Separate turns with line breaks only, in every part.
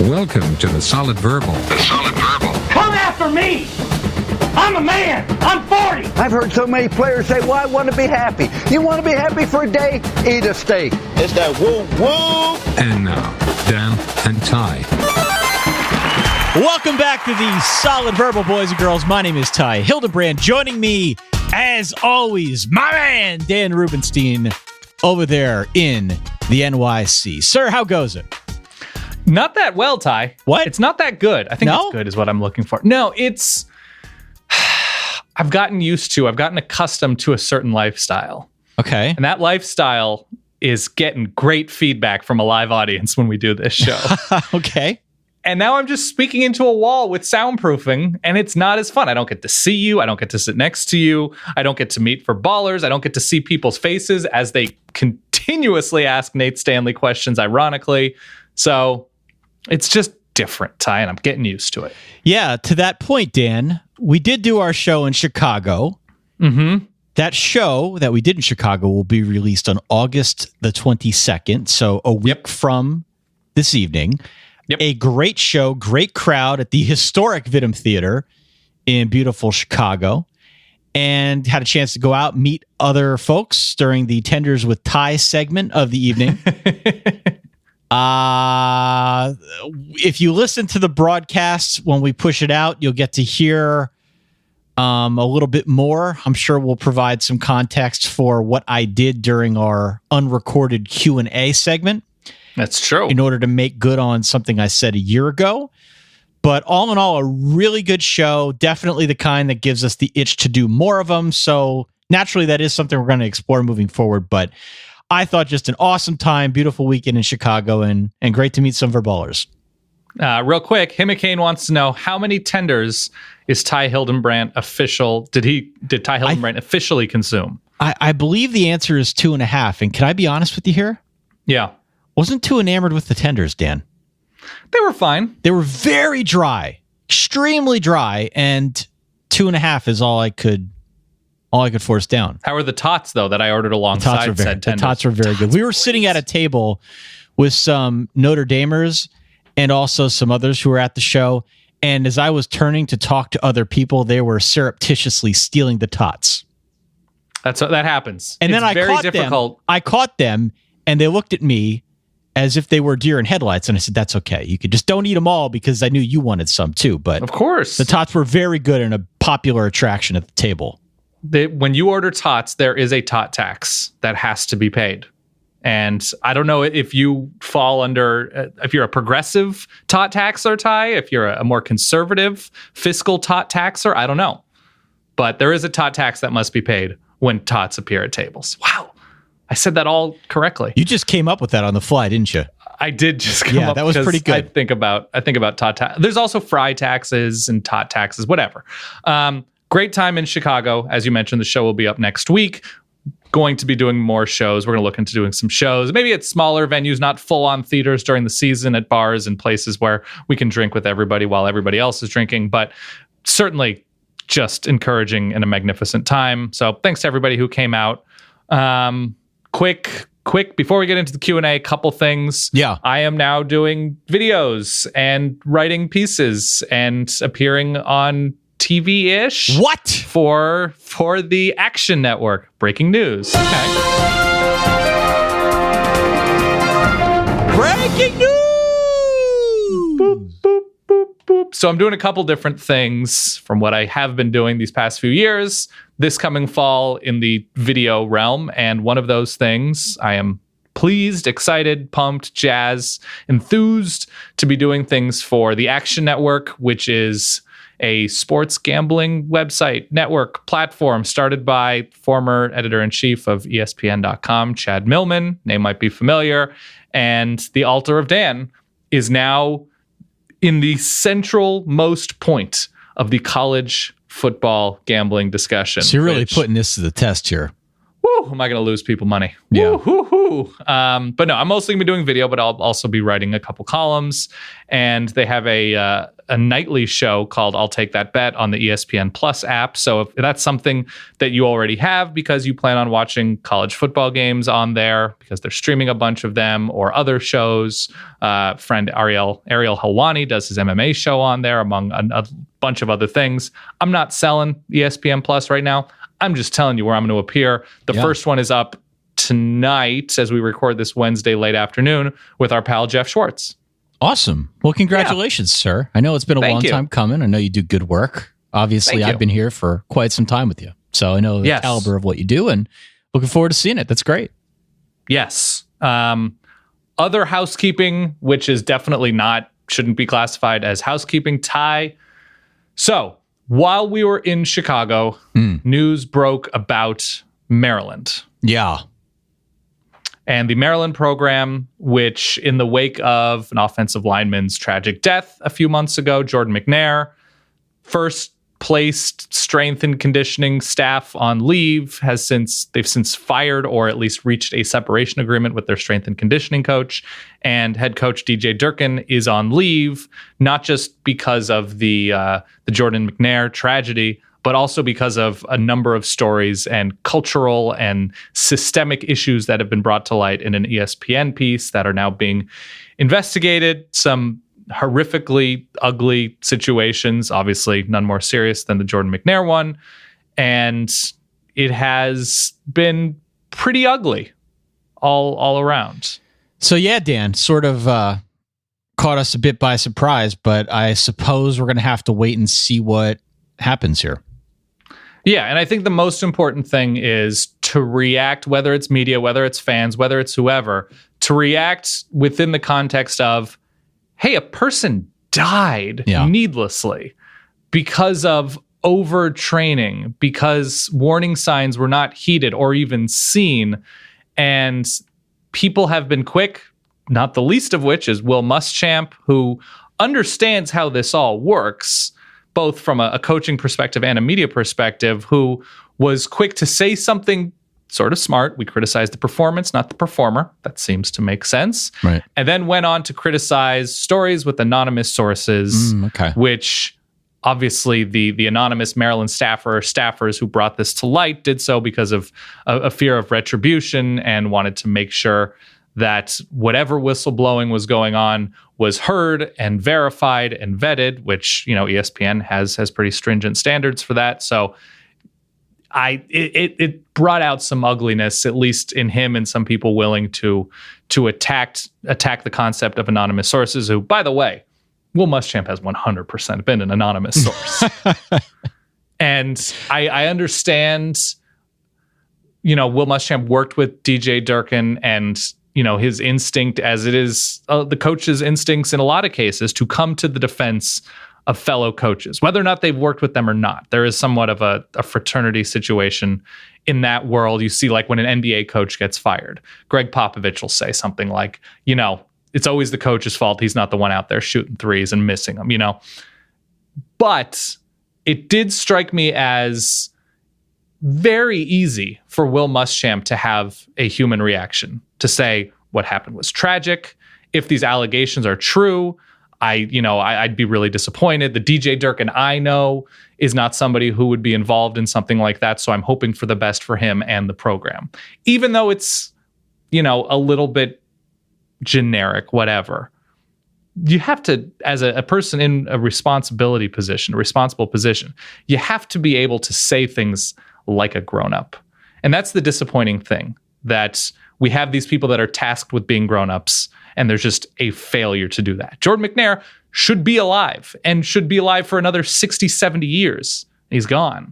Welcome to the Solid Verbal. The Solid Verbal.
Come after me! I'm a man! I'm 40!
I've heard so many players say, well, I want to be happy. You want to be happy for a day? Eat a steak.
It's that woo-woo!
And now, Dan and Ty.
Welcome back to the Solid Verbal, boys and girls. My name is Ty Hildebrand. Joining me, as always, my man, Dan Rubenstein, over there in the NYC. Sir, how goes it?
Not that well, Ty.
What?
It's not that good. I think it's good is what I'm looking for. No, it's... I've gotten accustomed to a certain lifestyle.
Okay.
And that lifestyle is getting great feedback from a live audience when we do this show.
Okay.
And now I'm just speaking into a wall with soundproofing, and it's not as fun. I don't get to see you. I don't get to sit next to you. I don't get to meet for ballers. I don't get to see people's faces as they continuously ask Nate Stanley questions, ironically. So it's just different, Ty, and I'm getting used to it.
Yeah, to that point, Dan, we did do our show in Chicago.
Mm-hmm.
That show that we did in Chicago will be released on August the 22nd, so a week from this evening. Yep. A great show, great crowd at the historic Vidum Theater in beautiful Chicago, and had a chance to go out, meet other folks during the Tenders with Ty segment of the evening. If you listen to the broadcast when we push it out, you'll get to hear a little bit more. I'm sure we'll provide some context for what I did during our unrecorded Q&A segment.
That's true.
In order to make good on something I said a year ago. But all in all, a really good show. Definitely the kind that gives us the itch to do more of them. So naturally, that is something we're going to explore moving forward. But I thought just an awesome time, beautiful weekend in Chicago, and great to meet some Verballers.
Real quick, Himikane wants to know how many tenders is Ty Hildenbrandt official? Did Ty Hildenbrandt officially consume?
I believe the answer is 2.5. And can I be honest with you here?
Yeah.
Wasn't too enamored with the tenders, Dan.
They were fine.
They were very dry, extremely dry, and 2.5 is all I could force down.
How are the tots, though, that I ordered alongside said tenders?
The tots are very good. We were sitting at a table with some Notre Damers and also some others who were at the show, and as I was turning to talk to other people, they were surreptitiously stealing the tots.
That happens.
And
it's
then I caught them, and they looked at me as if they were deer in headlights. And I said, that's okay. You could just don't eat them all because I knew you wanted some too. But
of course,
the tots were very good and a popular attraction at the table.
When you order tots, there is a tot tax that has to be paid. And I don't know if you fall under, if you're a progressive tot taxer, Ty, if you're a more conservative fiscal tot taxer, I don't know. But there is a tot tax that must be paid when tots appear at tables. Wow. I said that all correctly.
You just came up with that on the fly, didn't you?
I did just come up.
That was pretty good.
I think about tot tax. There's also fry taxes and tot taxes, whatever. Great time in Chicago. As you mentioned, the show will be up next week. Going to be doing more shows. We're going to look into doing some shows, maybe at smaller venues, not full-on theaters during the season, at bars and places where we can drink with everybody while everybody else is drinking. But certainly just encouraging and a magnificent time. So thanks to everybody who came out. Quick, before we get into the Q&A, couple things.
Yeah.
I am now doing videos and writing pieces and appearing on TV-ish.
What?
For the Action Network. Breaking news. Okay.
Breaking news!
Boop, boop, boop, boop. So I'm doing a couple different things from what I have been doing these past few years. This coming fall in the video realm, and one of those things I am pleased, excited, pumped, jazzed, enthused to be doing things for the Action Network, which is a sports gambling website, network, platform started by former editor-in-chief of ESPN.com, Chad Millman, name might be familiar, and the Altar of Dan is now in the central most point of the college football gambling discussion.
So you're really putting this to the test here.
Woo, am I going to lose people money?
Yeah.
Woo. But no, I'm mostly going to be doing video, but I'll also be writing a couple columns. And they have a a nightly show called I'll Take That Bet on the ESPN Plus app. So if that's something that you already have because you plan on watching college football games on there because they're streaming a bunch of them, or other shows, friend Ariel Helwani does his MMA show on there, among a bunch of other things. I'm not selling ESPN Plus right now. I'm just telling you where I'm going to appear. The first one is up tonight as we record this Wednesday late afternoon with our pal Jeff Schwartz.
Awesome. Well, congratulations, sir. I know it's been a long time coming. I know you do good work. Obviously, I've been here for quite some time with you. So I know the caliber of what you do, and looking forward to seeing it. That's great.
Yes. Other housekeeping, which is definitely shouldn't be classified as housekeeping, Ty. So while we were in Chicago, news broke about Maryland.
Yeah.
And the Maryland program, which in the wake of an offensive lineman's tragic death a few months ago, Jordan McNair, first placed strength and conditioning staff on leave, they've since fired or at least reached a separation agreement with their strength and conditioning coach. And head coach DJ Durkin is on leave, not just because of the Jordan McNair tragedy, but also because of a number of stories and cultural and systemic issues that have been brought to light in an ESPN piece that are now being investigated. Some horrifically ugly situations, obviously none more serious than the Jordan McNair one. And it has been pretty ugly all around.
So yeah, Dan, sort of caught us a bit by surprise, but I suppose we're going to have to wait and see what happens here.
Yeah, and I think the most important thing is to react, whether it's media, whether it's fans, whether it's whoever, to react within the context of, hey, a person died needlessly because of overtraining, because warning signs were not heeded or even seen. And people have been quick, not the least of which is Will Muschamp, who understands how this all works, both from a coaching perspective and a media perspective, who was quick to say something sort of smart. We criticized the performance, not the performer. That seems to make sense.
Right.
And then went on to criticize stories with anonymous sources, which obviously the anonymous Maryland staffers who brought this to light did so because of a fear of retribution and wanted to make sure that whatever whistleblowing was going on was heard and verified and vetted, which, ESPN has pretty stringent standards for that. So it brought out some ugliness, at least in him and some people willing to attack the concept of anonymous sources, who, by the way, Will Muschamp has 100% been an anonymous source. And I understand, Will Muschamp worked with DJ Durkin and, his instinct, as it is the coach's instincts in a lot of cases, to come to the defense of fellow coaches, whether or not they've worked with them or not. There is somewhat of a fraternity situation in that world. You see, like when an NBA coach gets fired, Greg Popovich will say something like, it's always the coach's fault. He's not the one out there shooting threes and missing them, But it did strike me as very easy for Will Muschamp to have a human reaction, to say what happened was tragic. If these allegations are true, I'd be really disappointed. The DJ Durkin I know is not somebody who would be involved in something like that, so I'm hoping for the best for him and the program. Even though it's, a little bit generic, whatever. You have to, as a person in a responsible position, you have to be able to say things like a grown-up. And that's the disappointing thing, that we have these people that are tasked with being grown-ups, and there's just a failure to do that. Jordan McNair should be alive, and should be alive for another 60, 70 years. He's gone.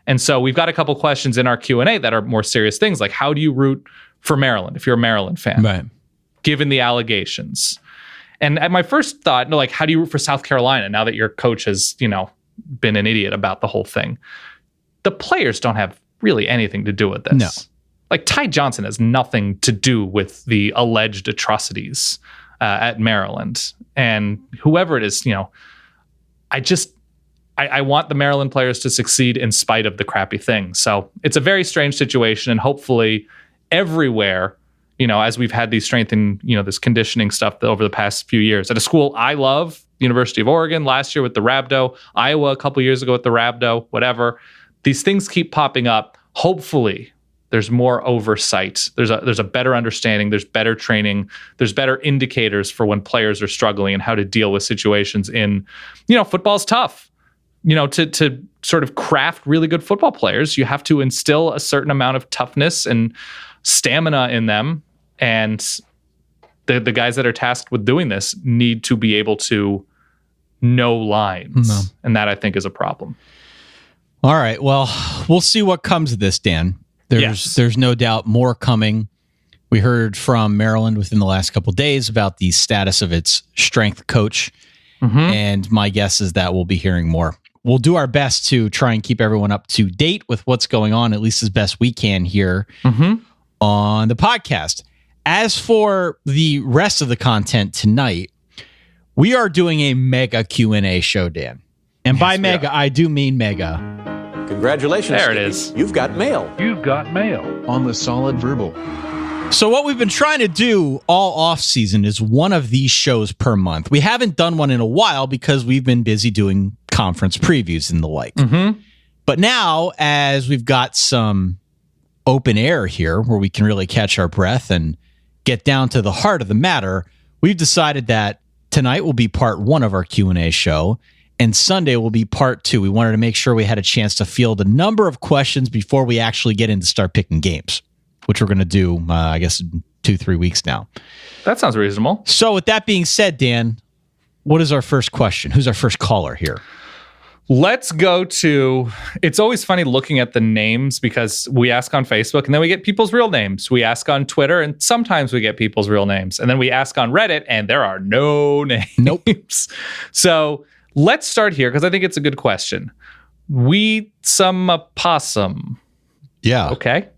And so we've got a couple questions in our Q&A that are more serious things, like how do you root for Maryland if you're a Maryland fan,
right,
given the allegations? And at my first thought, how do you root for South Carolina now that your coach has, been an idiot about the whole thing? The players don't have really anything to do with this.
No.
Like Ty Johnson has nothing to do with the alleged atrocities at Maryland. And whoever it is, I want the Maryland players to succeed in spite of the crappy thing. So it's a very strange situation, and hopefully everywhere, as we've had these strength and, this conditioning stuff over the past few years at a school I love, University of Oregon last year with the Rhabdo, Iowa a couple years ago with the Rhabdo, whatever. These things keep popping up. Hopefully, there's more oversight. There's a better understanding. There's better training. There's better indicators for when players are struggling and how to deal with situations in, football's tough. To sort of craft really good football players, you have to instill a certain amount of toughness and stamina in them. And the guys that are tasked with doing this need to be able to know lines. No. And that, I think, is a problem.
All right. Well, we'll see what comes of this, Dan. There's no doubt more coming. We heard from Maryland within the last couple of days about the status of its strength coach. Mm-hmm. And my guess is that we'll be hearing more. We'll do our best to try and keep everyone up to date with what's going on, at least as best we can here on the podcast. As for the rest of the content tonight, we are doing a mega Q&A show, Dan. And by mega, I do mean mega.
Congratulations.
There it is.
You've got mail.
You've got mail on the Solid Verbal.
So what we've been trying to do all off season is one of these shows per month. We haven't done one in a while because we've been busy doing conference previews and the like. Mm-hmm. But now, as we've got some open air here where we can really catch our breath and get down to the heart of the matter, we've decided that tonight will be part 1 of our Q&A show, and Sunday will be part 2. We wanted to make sure we had a chance to field a number of questions before we actually get in to start picking games, which we're going to do, I guess, 2-3 weeks now.
That sounds reasonable.
So with that being said, Dan, what is our first question? Who's our first caller here?
Let's go to, it's always funny looking at the names because we ask on Facebook and then we get people's real names. We ask on Twitter and sometimes we get people's real names. And then we ask on Reddit and there are no names.
Nope.
So let's start here because I think it's a good question. Some possum.
Yeah.
Okay.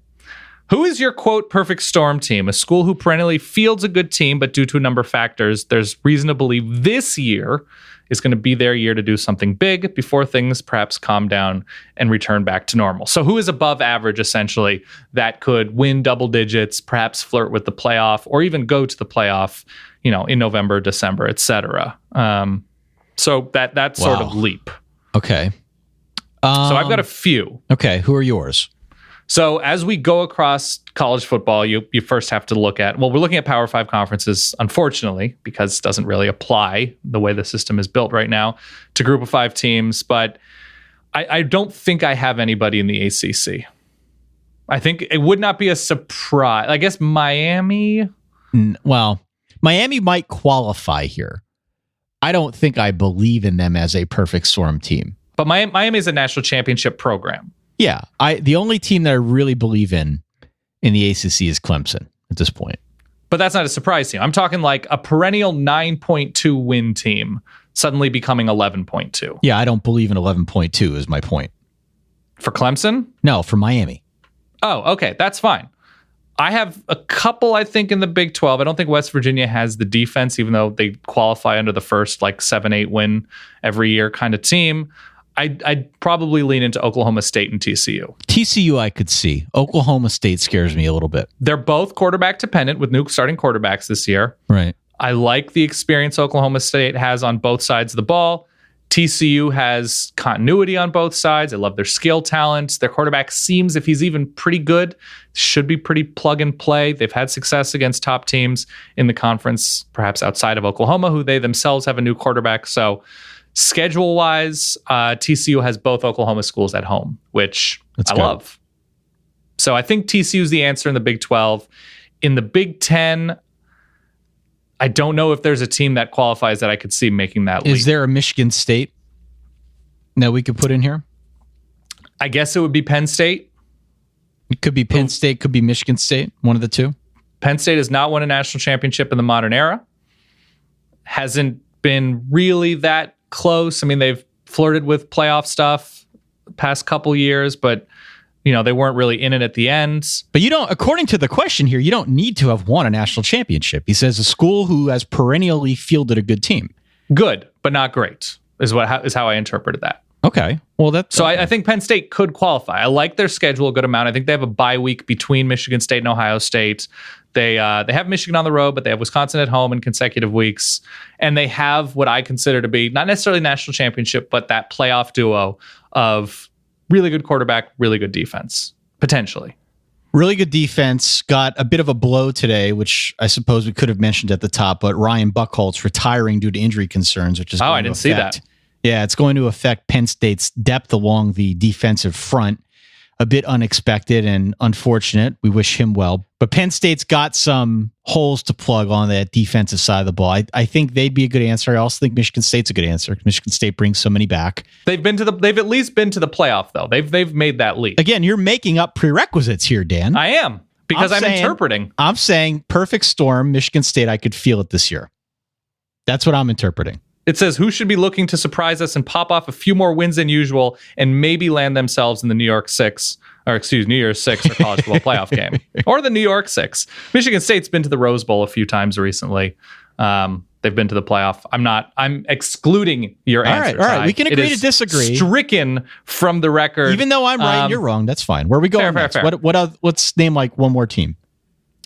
Who is your, quote, perfect storm team? A school who perennially fields a good team, but due to a number of factors, there's reason to believe this year is going to be their year to do something big before things perhaps calm down and return back to normal. So who is above average, essentially, that could win double digits, perhaps flirt with the playoff, or even go to the playoff, in November, December, etc. So that sort of leap.
Okay.
So I've got a few.
Okay. Who are yours?
So as we go across college football, you first have to look at, we're looking at Power 5 conferences, unfortunately, because it doesn't really apply the way the system is built right now to Group of 5 teams. But I don't think I have anybody in the ACC. I think it would not be a surprise. I guess Miami.
Well, Miami might qualify here. I don't think I believe in them as a perfect storm team.
But Miami is a national championship program.
Yeah, the only team that I really believe in the ACC is Clemson at this point.
But that's not a surprise team. I'm talking like a perennial 9.2 win team suddenly becoming 11.2.
Yeah, I don't believe in 11.2 is my point.
For Clemson?
No, for Miami.
Oh, okay, that's fine. I have a couple, I think, in the Big 12. I don't think West Virginia has the defense, even though they qualify under the first 7-8 win every year kind of team. I'd probably lean into Oklahoma State and TCU.
TCU I could see. Oklahoma State scares me a little bit.
They're both quarterback dependent with new starting quarterbacks this year.
Right.
I like the experience Oklahoma State has on both sides of the ball. TCU has continuity on both sides. I love their skill talent. Their quarterback seems, if he's even pretty good, should be pretty plug and play. They've had success against top teams in the conference, perhaps outside of Oklahoma, who they themselves have a new quarterback. So schedule-wise, TCU has both Oklahoma schools at home, which I love. So I think TCU is the answer in the Big 12. In the Big 10, I don't know if there's a team that qualifies that I could see making that leap.
Is there a Michigan State that we could put in here?
I guess it would be Penn State.
It could be Penn State, could be Michigan State, one of the two.
Penn State has not won a national championship in the modern era. Hasn't been really that close. I mean, they've flirted with playoff stuff the past couple years, but they weren't really in it at the end.
But you don't, according to the question here, you don't need to have won a national championship. He says a school who has perennially fielded a good team.
Good, but not great is how I interpreted that.
Okay. Well, that's
so. I think Penn State could qualify. I like their schedule a good amount. I think they have a bye week between Michigan State and Ohio State. They have Michigan on the road, but they have Wisconsin at home in consecutive weeks, and they have what I consider to be not necessarily national championship, but that playoff duo of really good quarterback, really good defense, potentially.
Really good defense. Got a bit of a blow today, which I suppose we could have mentioned at the top, but Ryan Buchholz retiring due to injury concerns, which is
I didn't see that.
Yeah, it's going to affect Penn State's depth along the defensive front. A bit unexpected and unfortunate. We wish him well. But Penn State's got some holes to plug on that defensive side of the ball. I think they'd be a good answer. I also think Michigan State's a good answer. Michigan State brings so many back.
They've at least been to the playoff, though. They've made that leap.
Again, you're making up prerequisites here, Dan.
I am, because I'm interpreting.
I'm saying perfect storm, Michigan State, I could feel it this year. That's what I'm interpreting.
It says, who should be looking to surprise us and pop off a few more wins than usual and maybe land themselves in the New Year's Six or college football playoff game, or the New York Six. Michigan State's been to the Rose Bowl a few times recently. They've been to the playoff. I'm excluding your answer.
All right. We can agree to disagree.
Stricken from the record.
Even though I'm right and you're wrong, that's fine. Where are we going next?
Fair.
Let's name like one more team.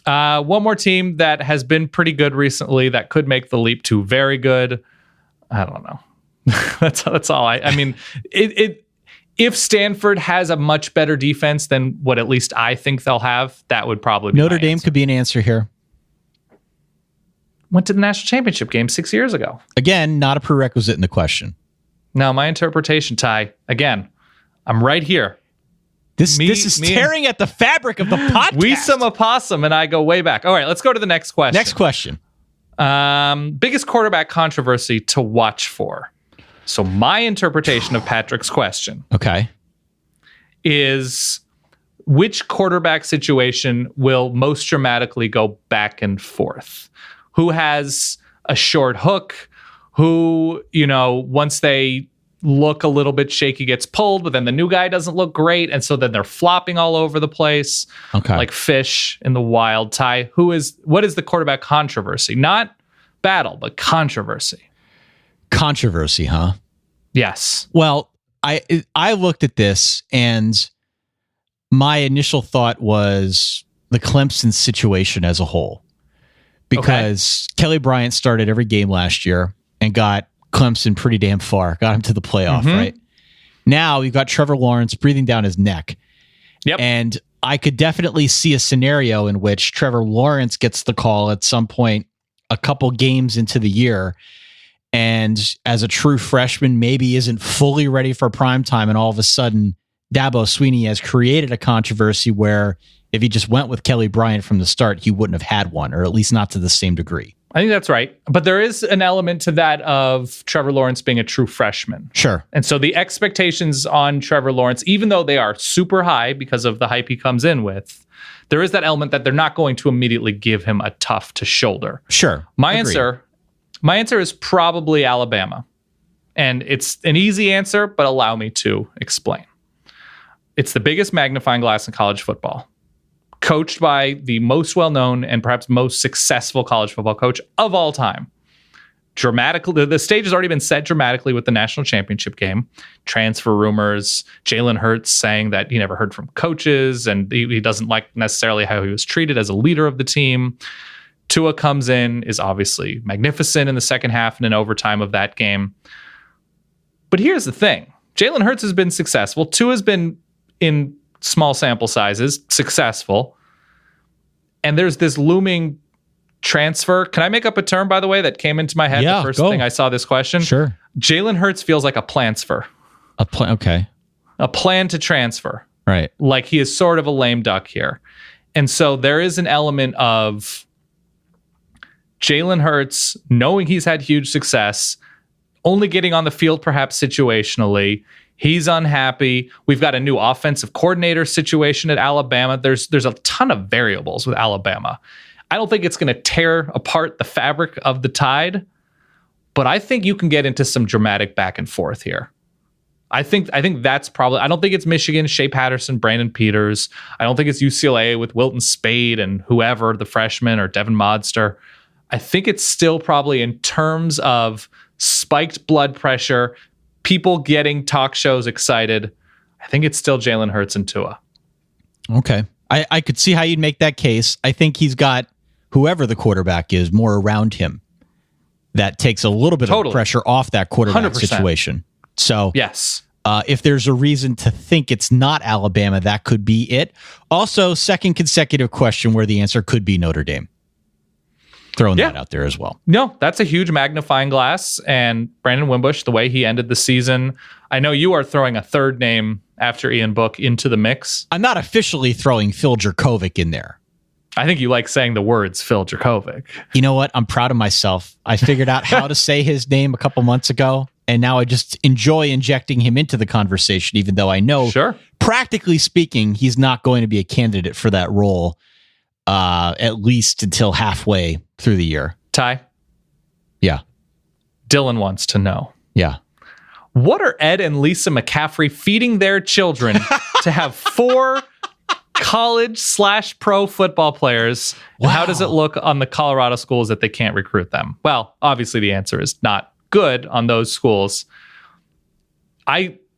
One more team that has been pretty good recently that could make the leap to very good. I don't know. That's all. I mean, if Stanford has a much better defense than what at least I think they'll have, that would probably be
Notre Dame could be an answer here.
Went to the national championship game 6 years ago.
Again, not a prerequisite in the question.
Now, my interpretation, Ty, again, I'm right here.
This is tearing at the fabric of the podcast.
We some opossum, and I go way back. All right, let's go to the next question.
Next question.
Biggest quarterback controversy to watch for. So my interpretation of Patrick's question, is which quarterback situation will most dramatically go back and forth? Who has a short hook? Who, once they look a little bit shaky, gets pulled, but then the new guy doesn't look great, and so then they're flopping all over the place, like fish in the wild. Ty, what is the quarterback controversy? Not battle, but controversy.
Controversy, huh?
Yes.
Well, I looked at this, and my initial thought was the Clemson situation as a whole, because Kelly Bryant started every game last year and got Clemson pretty damn far, got him to the playoff, right? Now you've got Trevor Lawrence breathing down his neck.
Yep.
And I could definitely see a scenario in which Trevor Lawrence gets the call at some point a couple games into the year, and as a true freshman, maybe isn't fully ready for prime time, and all of a sudden Dabo Swinney has created a controversy where if he just went with Kelly Bryant from the start, he wouldn't have had one, or at least not to the same degree.
I think that's right. But there is an element to that of Trevor Lawrence being a true freshman.
Sure.
And so the expectations on Trevor Lawrence, even though they are super high because of the hype he comes in with, there is that element that they're not going to immediately give him a tough to shoulder.
Sure.
My answer is probably Alabama. And it's an easy answer, but allow me to explain. It's the biggest magnifying glass in college football. Coached by the most well-known and perhaps most successful college football coach of all time. Dramatically, the stage has already been set dramatically with the national championship game. Transfer rumors, Jalen Hurts saying that he never heard from coaches and he doesn't like necessarily how he was treated as a leader of the team. Tua comes in, is obviously magnificent in the second half and in overtime of that game. But here's the thing. Jalen Hurts has been successful. Tua's been in small sample sizes, successful. And there's this looming transfer. Can I make up a term, by the way, that came into my head the first thing I saw this question?
Sure.
Jalen Hurts feels like a plansfer.
Okay.
A plan to transfer.
Right.
Like he is sort of a lame duck here. And so there is an element of Jalen Hurts knowing he's had huge success, only getting on the field perhaps situationally. He's unhappy. We've got a new offensive coordinator situation at Alabama. There's a ton of variables with Alabama. I don't think it's going to tear apart the fabric of the Tide, but I think you can get into some dramatic back and forth here. I think that's probably. I don't think it's Michigan, Shea Patterson, Brandon Peters. I don't think it's UCLA with Wilton Spade and whoever, the freshman, or Devin Modster. I think it's still probably in terms of spiked blood pressure, people getting talk shows excited, I think it's still Jalen Hurts and Tua.
Okay. I could see how you'd make that case. I think he's got whoever the quarterback is more around him. That takes a little bit of pressure off that quarterback
100%.
situation. So
yes,
if there's a reason to think it's not Alabama, that could be it. Also, second consecutive question where the answer could be Notre Dame. Throwing that out there as well.
No, that's a huge magnifying glass. And Brandon Wimbush, the way he ended the season, I know you are throwing a third name after Ian Book into the mix.
I'm not officially throwing Phil Jurkovec in there.
I think you like saying the words Phil Jurkovec.
You know what? I'm proud of myself. I figured out how to say his name a couple months ago, and now I just enjoy injecting him into the conversation, even though I know, practically speaking, he's not going to be a candidate for that role, at least until halfway through the year.
Ty?
Yeah.
Dylan wants to know.
Yeah.
What are Ed and Lisa McCaffrey feeding their children to have 4 college/pro football players? Wow. How does it look on the Colorado schools that they can't recruit them? Well, obviously the answer is not good on those schools.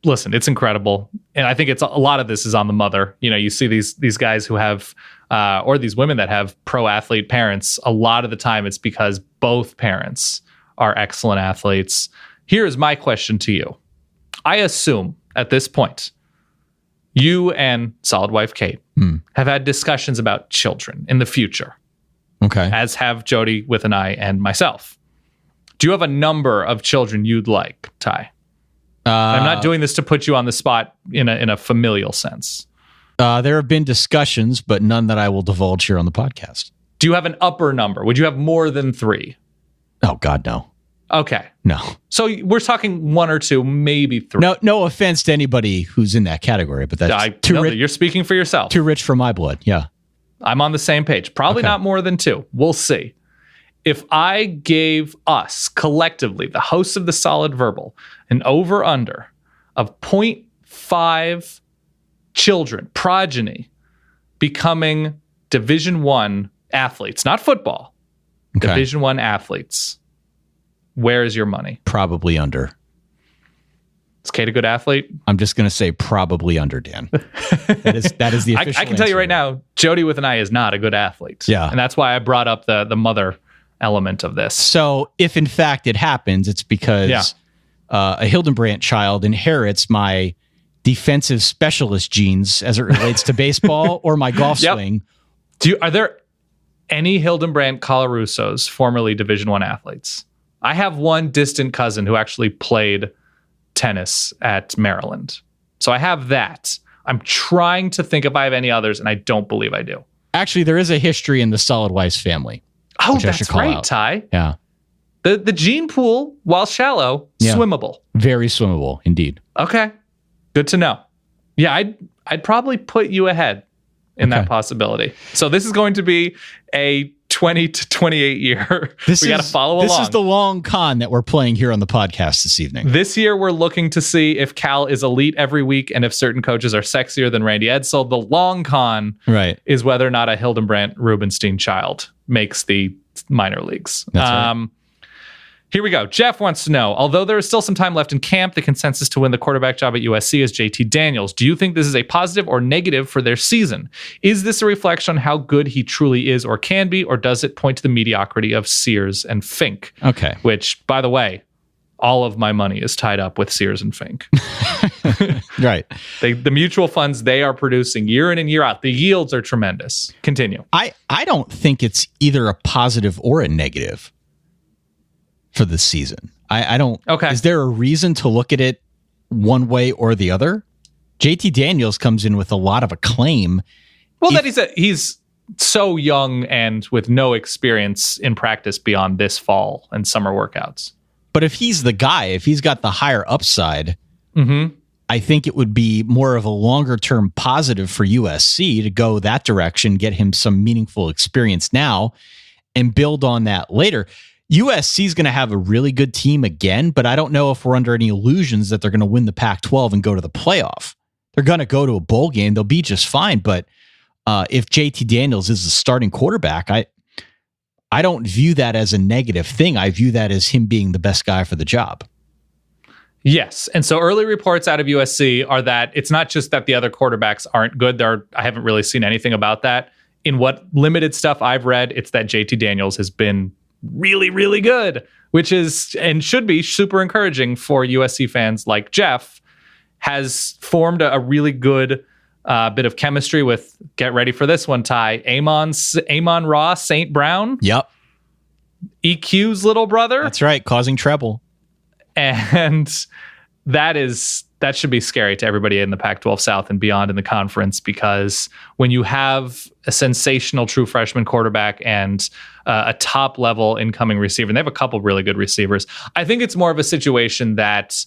Listen, it's incredible. And I think a lot of this is on the mother. You know, you see these guys who have, or these women that have pro athlete parents. A lot of the time it's because both parents are excellent athletes. Here's my question to you. I assume at this point, you and solid wife Kate have had discussions about children in the future.
Okay.
As have Jody with an I and myself. Do you have a number of children you'd like, Ty? I'm not doing this to put you on the spot in a familial sense.
There have been discussions, but none that I will divulge here on the podcast.
Do you have an upper number? Would you have more than 3?
Oh, God, no.
Okay.
No.
So we're talking 1 or 2, maybe 3.
No offense to anybody who's in that category, but that's too rich.
You're speaking for yourself.
Too rich for my blood. Yeah.
I'm on the same page. Probably not more than 2. We'll see. If I gave us collectively, the hosts of the Solid Verbal, an over-under of 0.5 children, progeny, becoming Division I athletes, not football, Division I athletes, where is your money?
Probably under.
Is Kate a good athlete?
I'm just going to say probably under, Dan. That is the official
I can tell you right now, Jody with an I is not a good athlete.
Yeah.
And that's why I brought up the mother element of this.
So if in fact it happens, it's because a Hildenbrandt child inherits my defensive specialist genes as it relates to baseball or my golf swing.
Are there any Hildenbrandt Colarusos, formerly Division I athletes? I have one distant cousin who actually played tennis at Maryland. So I have that. I'm trying to think if I have any others, and I don't believe I do.
Actually, there is a history in the Solid Weiss family.
Oh, that's right, Ty.
Yeah.
The gene pool, while shallow, swimmable.
Very swimmable, indeed.
Okay. Good to know. Yeah, I'd probably put you ahead in that possibility. So this is going to be a 20 to 28 year. We got to follow along.
This is the long con that we're playing here on the podcast this evening.
This year, we're looking to see if Cal is elite every week and if certain coaches are sexier than Randy Edsall. The long con is whether or not a Hildenbrandt Rubenstein child makes the minor leagues.
That's right.
Here we go. Jeff wants to know, although there is still some time left in camp, the consensus to win the quarterback job at USC is JT Daniels. Do you think this is a positive or negative for their season? Is this a reflection on how good he truly is or can be, or does it point to the mediocrity of Sears and Fink?
Okay.
Which, by the way, all of my money is tied up with Sears and Fink.
Right.
The mutual funds they are producing year in and year out, the yields are tremendous. Continue.
I don't think it's either a positive or a negative for this season. I don't.
Okay.
Is there a reason to look at it one way or the other? JT Daniels comes in with a lot of acclaim.
Well, that he's so young and with no experience in practice beyond this fall and summer workouts.
But if he's the guy, if he's got the higher upside, I think it would be more of a longer term positive for USC to go that direction, get him some meaningful experience now and build on that later. USC is going to have a really good team again, but I don't know if we're under any illusions that they're going to win the Pac-12 and go to the playoff. They're going to go to a bowl game. They'll be just fine. But if JT Daniels is the starting quarterback, I don't view that as a negative thing. I view that as him being the best guy for the job.
Yes. And so early reports out of USC are that it's not just that the other quarterbacks aren't good. I haven't really seen anything about that. In what limited stuff I've read, it's that JT Daniels has been really, really good, which is and should be super encouraging for USC fans like Jeff, has formed a really good bit of chemistry with, get ready for this one, Ty, Amon Ross St. Brown.
Yep.
EQ's little brother.
That's right, causing trouble.
And that should be scary to everybody in the Pac-12 South and beyond in the conference, because when you have a sensational true freshman quarterback and a top-level incoming receiver, and they have a couple really good receivers, I think it's more of a situation that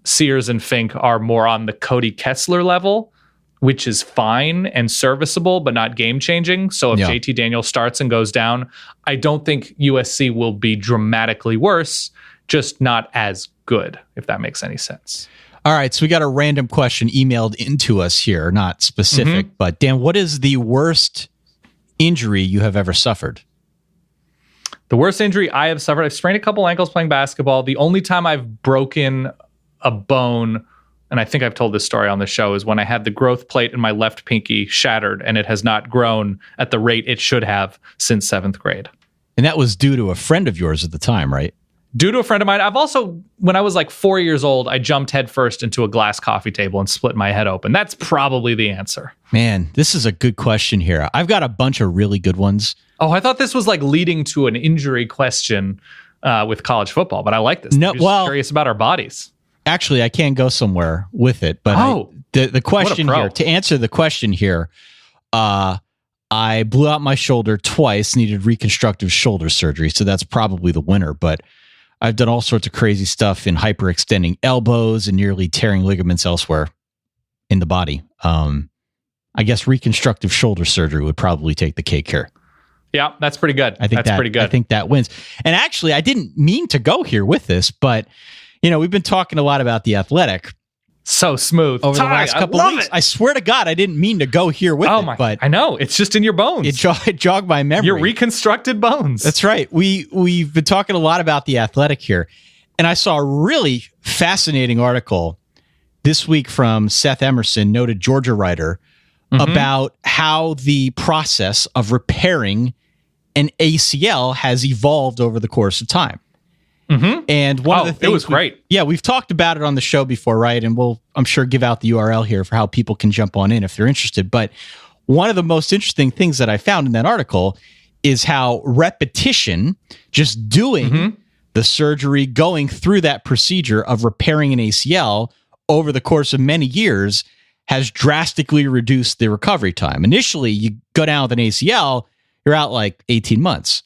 Sears and Fink are more on the Cody Kessler level, which is fine and serviceable, but not game-changing. So if JT Daniels starts and goes down, I don't think USC will be dramatically worse, just not as good, if that makes any sense.
All right, so we got a random question emailed into us here, not specific, but Dan, what is the worst injury you have ever suffered?
The worst injury I have suffered, I've sprained a couple ankles playing basketball. The only time I've broken a bone, and I think I've told this story on the show, is when I had the growth plate in my left pinky shattered, and it has not grown at the rate it should have since 7th grade.
And that was due to a friend of yours at the time, right?
Due to a friend of mine. I've also, when I was like 4 years old, I jumped headfirst into a glass coffee table and split my head open. That's probably the answer.
Man, this is a good question here. I've got a bunch of really good ones.
Oh, I thought this was like leading to an injury question with college football, but I like this.
No,
I'm just curious about our bodies.
Actually, I can go somewhere with it, but the question here, to answer the question here, I blew out my shoulder twice, needed reconstructive shoulder surgery, so that's probably the winner, but I've done all sorts of crazy stuff in hyperextending elbows and nearly tearing ligaments elsewhere in the body. I guess reconstructive shoulder surgery would probably take the cake here.
Yeah, that's pretty good. That's pretty good.
I think that wins. And actually, I didn't mean to go here with this, but we've been talking a lot about The Athletic.
So smooth
over the last couple of weeks. I swear to God, I didn't mean to go here with it. But
I know, it's just in your bones.
It jogged my memory.
Your reconstructed bones.
That's right. We've been talking a lot about The Athletic here, and I saw a really fascinating article this week from Seth Emerson, noted Georgia writer, about how the process of repairing an ACL has evolved over the course of time. And one of the things,
it was great.
We've talked about it on the show before, right? And we'll, I'm sure, give out the URL here for how people can jump on in if they're interested. But one of the most interesting things that I found in that article is how repetition, just doing the surgery, going through that procedure of repairing an ACL over the course of many years, has drastically reduced the recovery time. Initially, you go down with an ACL, you're out like 18 months.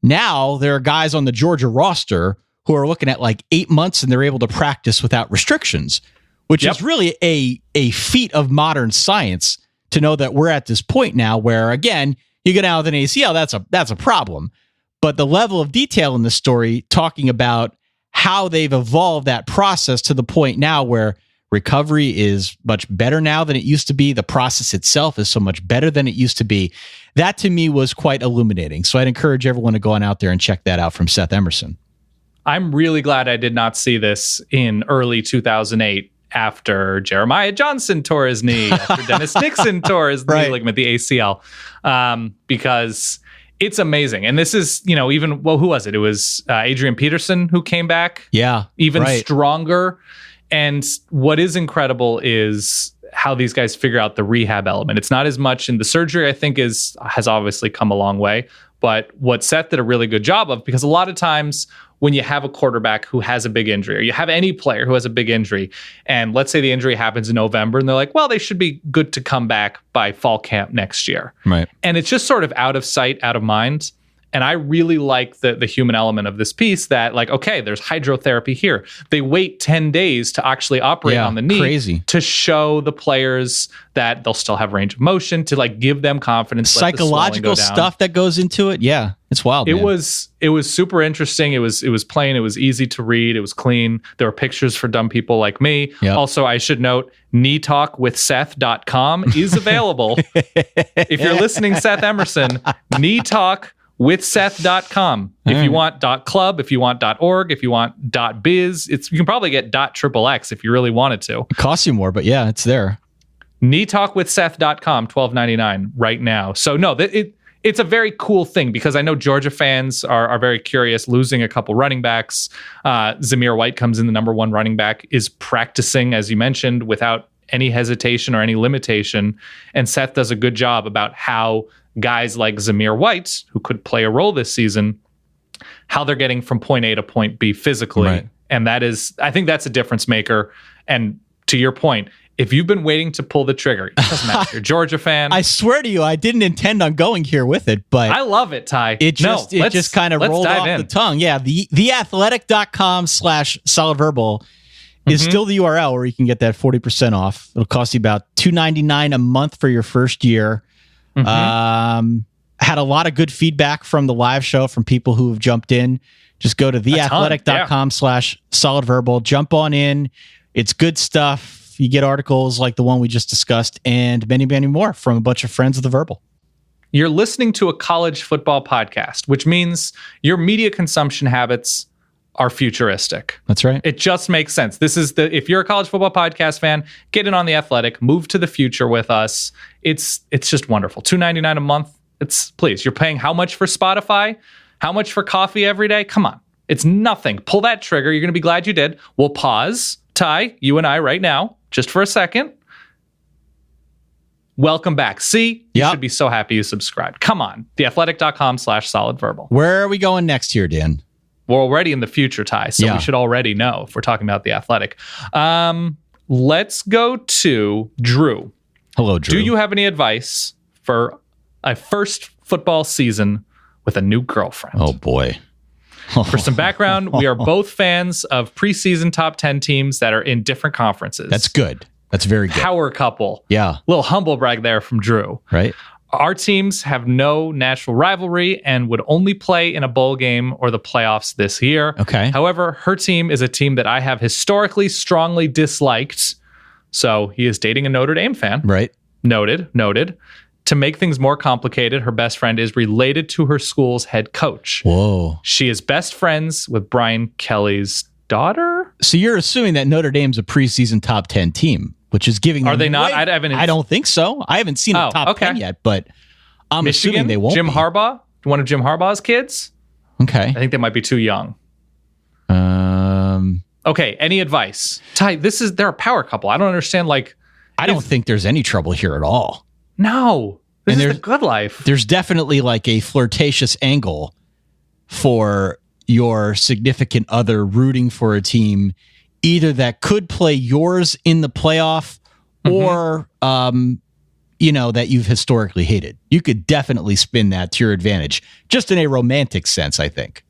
Now there are guys on the Georgia roster who are looking at like 8 months and they're able to practice without restrictions, which is really a feat of modern science to know that we're at this point now where, again, you go down with an ACL, that's a problem. But the level of detail in the story talking about how they've evolved that process to the point now where recovery is much better now than it used to be. The process itself is so much better than it used to be. That to me was quite illuminating. So I'd encourage everyone to go on out there and check that out from Seth Emerson.
I'm really glad I did not see this in early 2008 after Jeremiah Johnson tore his knee, after Dennis Nixon tore his knee ligament, the ACL, because it's amazing. And this is, even, who was it? It was Adrian Peterson who came back.
Yeah.
Even stronger. And what is incredible is how these guys figure out the rehab element. It's not as much in the surgery, I think, has obviously come a long way. But what Seth did a really good job of, because a lot of times when you have a quarterback who has a big injury, or you have any player who has a big injury, and let's say the injury happens in November, and they're like, well, they should be good to come back by fall camp next year.
Right.
And it's just sort of out of sight, out of mind. And I really like the human element of this piece that, like, okay, there's hydrotherapy here. They wait 10 days to actually operate on the knee to show the players that they'll still have range of motion, to like give them confidence.
Psychological stuff that goes into it. Yeah, it's wild.
It was super interesting. It was plain. It was easy to read. It was clean. There were pictures for dumb people like me. Yep. Also, I should note, kneetalkwithseth.com is available. If you're listening, Seth Emerson, kneetalk withseth.com. If you want .club, if you want .org, if you want .biz, you can probably get .xxx if you really wanted to.
It costs you more, but yeah, it's there.
kneetalkwithseth.com, $12.99 right now. So no, it's a very cool thing because I know Georgia fans are very curious, losing a couple running backs. Zamir White comes in, the number one running back, is practicing, as you mentioned, without any hesitation or any limitation. And Seth does a good job about how guys like Zamir White, who could play a role this season, how they're getting from point A to point B physically. Right. And I think that's a difference maker. And to your point, if you've been waiting to pull the trigger, it doesn't matter if you're a Georgia fan.
I swear to you, I didn't intend on going here with it, but
I love it, Ty.
It just kind of rolled off the tongue. Yeah, theathletic.com/solidverbal is still the URL where you can get that 40% off. It'll cost you about $2.99 a month for your first year. Had a lot of good feedback from the live show from people who have jumped in. Just go to theathletic.com/solidverbal. Jump on in. It's good stuff. You get articles like the one we just discussed and many, many more from a bunch of friends of the Verbal.
You're listening to a college football podcast, which means your media consumption habits are futuristic.
That's right.
It just makes sense. If you're a college football podcast fan, get in on The Athletic, move to the future with us. It's just wonderful. $2.99 a month. Please, you're paying how much for Spotify? How much for coffee every day? Come on. It's nothing. Pull that trigger. You're going to be glad you did. We'll pause, Ty, you and I right now, just for a second. Welcome back. See, you should be so happy you subscribed. Come on. theathletic.com/solidverbal.
Where are we going next here, Dan?
We're already in the future, Ty, so we should already know if we're talking about The Athletic. Let's go to Drew.
Hello, Drew.
Do you have any advice for a first football season with a new girlfriend?
Oh, boy.
For some background, we are both fans of preseason top 10 teams that are in different conferences.
That's good. That's very good.
Power couple.
Yeah.
Little humble brag there from Drew.
Right.
Our teams have no natural rivalry and would only play in a bowl game or the playoffs this year.
Okay.
However, her team is a team that I have historically strongly disliked. So he is dating a Notre Dame fan.
Right.
Noted. To make things more complicated, her best friend is related to her school's head coach.
Whoa.
She is best friends with Brian Kelly's daughter.
So you're assuming that Notre Dame's a preseason top 10 team, which is giving them
Are they not?
Away. I don't think so. I haven't seen a top 10 yet, but I'm
Michigan,
assuming they won't.
Jim Harbaugh, one of Jim Harbaugh's kids.
Okay.
I think they might be too young. Okay, any advice? Ty, they're a power couple. I don't understand.
I don't think there's any trouble here at all.
No. This is the good life.
There's definitely like a flirtatious angle for your significant other rooting for a team, either that could play yours in the playoff or, that you've historically hated. You could definitely spin that to your advantage, just in a romantic sense, I think.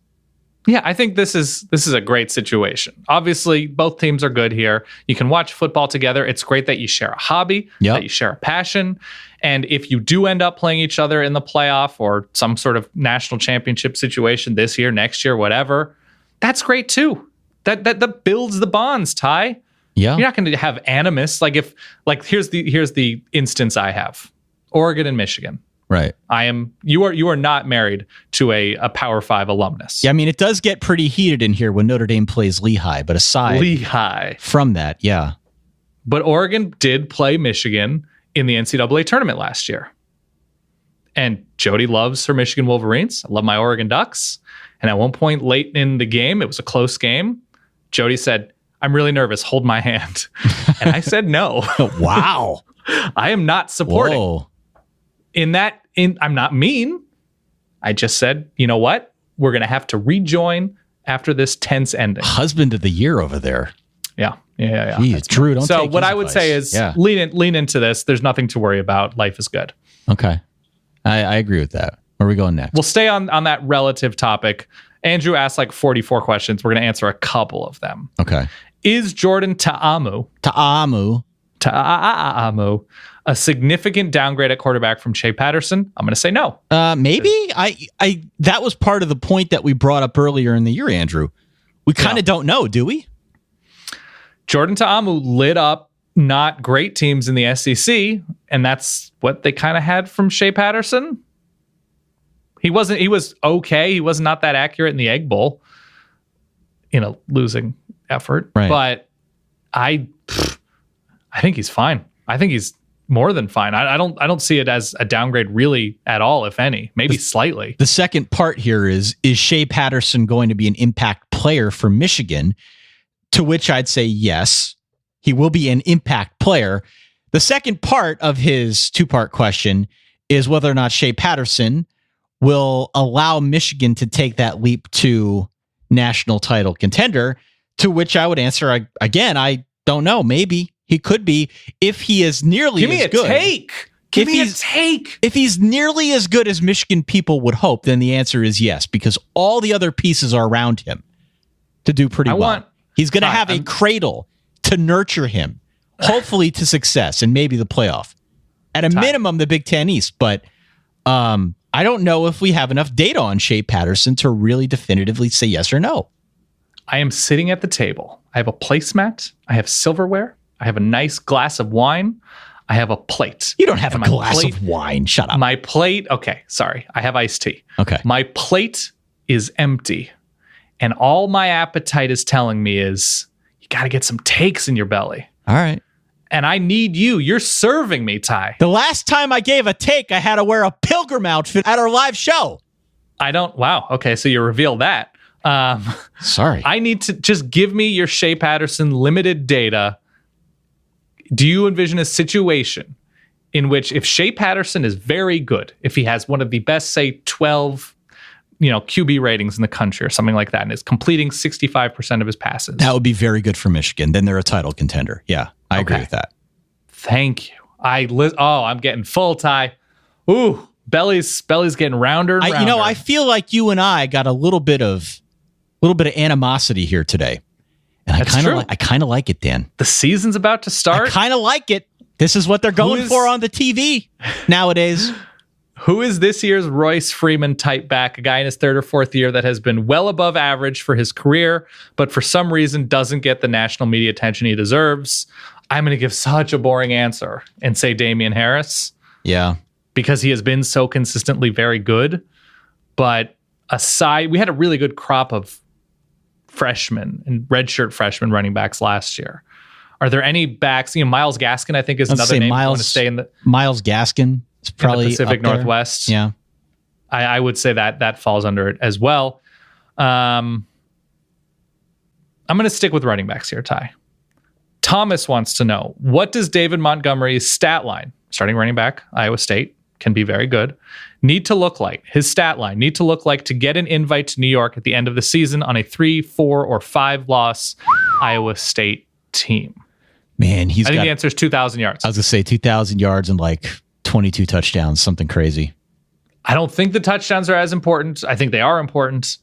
Yeah, I think this is a great situation. Obviously, both teams are good here. You can watch football together. It's great that you share a hobby, that you share a passion. And if you do end up playing each other in the playoff or some sort of national championship situation this year, next year, whatever, that's great too. That builds the bonds, Ty.
Yeah.
You're not going to have animus. Here's the instance I have. Oregon and Michigan.
Right.
You are not married to a Power 5 alumnus.
Yeah, I mean, it does get pretty heated in here when Notre Dame plays Lehigh, but aside from that, yeah.
But Oregon did play Michigan in the NCAA tournament last year. And Jody loves her Michigan Wolverines. I love my Oregon Ducks. And at one point late in the game, it was a close game, Jody said, "I'm really nervous. Hold my hand." And I said no.
Wow.
I am not supporting.
Whoa.
I'm not mean. I just said, you know what? We're going to have to rejoin after this tense ending.
Husband of the year over there.
Yeah.
Jeez, Drew, don't
So
take
what
his
I would
advice.
say is lean into this. There's nothing to worry about. Life is good.
Okay. I agree with that. Where are we going next?
We'll stay on that relative topic. Andrew asked 44 questions. We're going to answer a couple of them.
Okay.
Is Jordan Ta'amu a significant downgrade at quarterback from Shea Patterson? I'm going to say no.
Maybe. I that was part of the point that we brought up earlier in the year, Andrew. We kind of don't know, do we?
Jordan Ta'amu lit up not great teams in the SEC, and that's what they kind of had from Shea Patterson. He was okay. He was not that accurate in the Egg Bowl in a losing effort.
Right.
But I think he's fine. I think he's more than fine. I don't see it as a downgrade really at all, if any. Maybe slightly.
The second part here is Shea Patterson going to be an impact player for Michigan? To which I'd say yes, he will be an impact player. The second part of his two-part question is whether or not Shea Patterson will allow Michigan to take that leap to national title contender, to which I would answer, again, I don't know. Maybe he could be if he is nearly as good.
Give me a take.
If he's nearly as good as Michigan people would hope, then the answer is yes, because all the other pieces are around him to do pretty well. He's going to have a cradle to nurture him, hopefully to success and maybe the playoff. At a minimum, the Big Ten East. But I don't know if we have enough data on Shea Patterson to really definitively say yes or no.
I am sitting at the table. I have a placemat. I have silverware. I have a nice glass of wine. I have a plate.
You don't have a glass of wine. Shut up.
My plate. Okay, sorry. I have iced tea.
Okay.
My plate is empty. And all my appetite is telling me is, you got to get some takes in your belly.
All right.
And I need you. You're serving me, Ty.
The last time I gave a take, I had to wear a pilgrim outfit at our live show.
Wow. Okay, so you revealed that.
Sorry.
I need to just give me your Shea Patterson limited data. Do you envision a situation in which if Shea Patterson is very good, if he has one of the best, say, 12 QB ratings in the country or something like that, and is completing 65% of his passes.
That would be very good for Michigan. Then they're a title contender. Yeah, I agree with that.
Thank you. I'm getting full, Ty. Ooh, belly's getting rounder and rounder.
I feel like you and I got a little bit of animosity here today. And I kind of like it, Dan.
The season's about to start.
I kind of like it. This is what they're going for on the TV nowadays.
Who is this year's Royce Freeman type back, a guy in his third or fourth year that has been well above average for his career, but for some reason doesn't get the national media attention he deserves? I'm going to give such a boring answer and say Damian Harris.
Yeah.
Because he has been so consistently very good. But we had a really good crop of freshmen and redshirt freshmen running backs last year. Are there any backs? Miles Gaskin, I think, is another name. I want to stay in the
Miles Gaskin. It's probably
in the Pacific Northwest.
Yeah.
I would say that falls under it as well. I'm going to stick with running backs here, Ty. Thomas wants to know, what does David Montgomery's stat line, starting running back, Iowa State, can be very good, need to look like? His stat line need to look like to get an invite to New York at the end of the season on a 3, 4, or 5 loss Iowa State team.
Man, I think
the answer is 2,000 yards.
I was going to say 2,000 yards and like 22 touchdowns, something crazy.
I don't think the touchdowns are as important. I think they are important,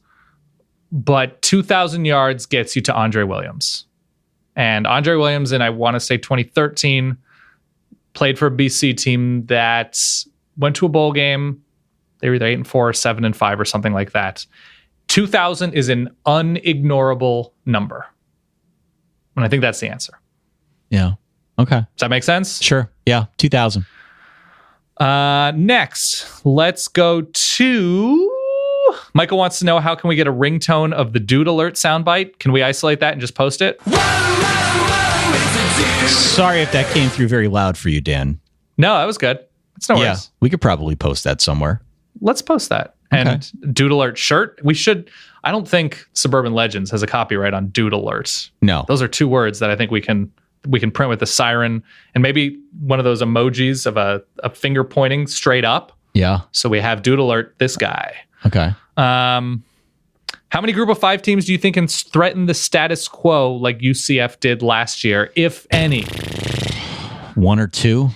but 2,000 yards gets you to Andre Williams. And Andre Williams, in I want to say 2013, played for a BC team that went to a bowl game. They were either 8-4 or 7-5 or something like that. 2,000 is an unignorable number. And I think that's the answer.
Yeah. Okay.
Does that make sense?
Sure. Yeah. 2,000.
Next, let's go to Michael wants to know, how can we get a ringtone of the Dude Alert soundbite? Can we isolate that and just post it?
Sorry if that came through very loud for you, Dan.
No, that was good. It's no worries.
Yeah, we could probably post that somewhere.
Let's post that. Okay. And Dude Alert shirt. We should. I don't think Suburban Legends has a copyright on Dude Alert.
No.
Those are two words that I think we can print with a siren and maybe one of those emojis of a finger pointing straight up.
Yeah.
So we have Dude Alert, this guy.
Okay.
How many group of 5 teams do you think can threaten the status quo like UCF did last year, if any?
1 or 2.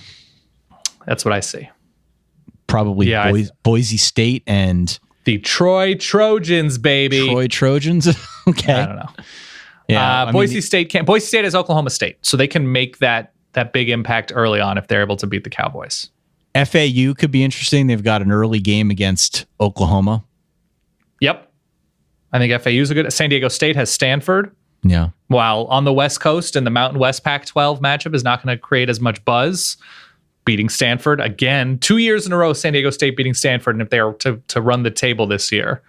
That's what I see.
Probably Boise State and
the Troy Trojans, baby.
Troy Trojans. Okay.
I don't know.
Yeah.
Boise State is Oklahoma State, so they can make that big impact early on if they're able to beat the Cowboys.
FAU could be interesting. They've got an early game against Oklahoma.
Yep. I think FAU is a good. San Diego State has Stanford.
Yeah.
While on the West Coast and the Mountain West Pac-12 matchup is not going to create as much buzz. beating Stanford again, 2 years in a row, San Diego State beating Stanford. And if they are to run the table this year,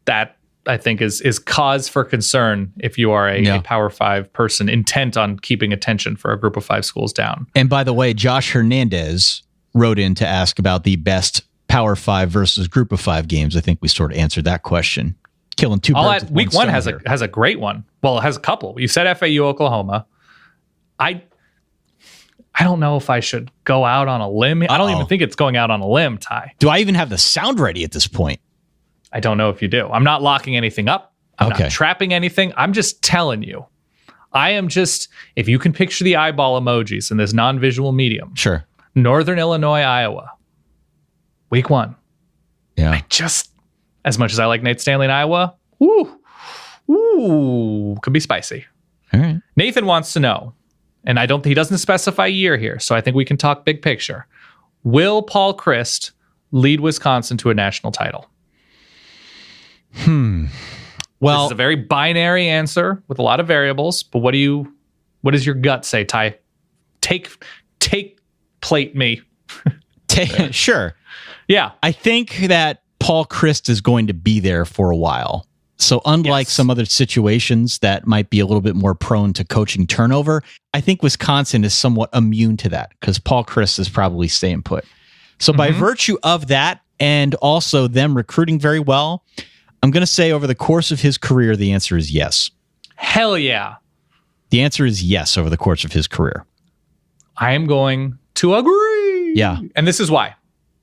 that I think is cause for concern if you are a Power 5 person intent on keeping attention for a group of 5 schools down.
And by the way, Josh Hernandez wrote in to ask about the best Power 5 versus group of 5 games. I think we sort of answered that question. Killing two birds with
week
one
one
stone
has a great one. Well, it has a couple. You said FAU, Oklahoma. I don't know if I should go out on a limb. I don't even think it's going out on a limb, Ty.
Do I even have the sound ready at this point?
I don't know if you do. I'm not locking anything up. I'm not trapping anything. I'm just telling you. If you can picture the eyeball emojis in this non-visual medium.
Sure.
Northern Illinois, Iowa. Week 1.
Yeah.
As much as I like Nate Stanley in Iowa, could be spicy.
All right.
Nathan wants to know, and he doesn't specify year here, so I think we can talk big picture. Will Paul Chryst lead Wisconsin to a national title?
Well,
this is a very binary answer with a lot of variables, but what does your gut say, Ty? Take plate me.
Sure.
Yeah.
I think that Paul Chryst is going to be there for a while. So unlike some other situations that might be a little bit more prone to coaching turnover, I think Wisconsin is somewhat immune to that because Paul Chryst is probably staying put. So by virtue of that, and also them recruiting very well, I'm going to say over the course of his career, the answer is yes.
Hell yeah.
The answer is yes over the course of his career.
I am going to agree.
Yeah.
And this is why.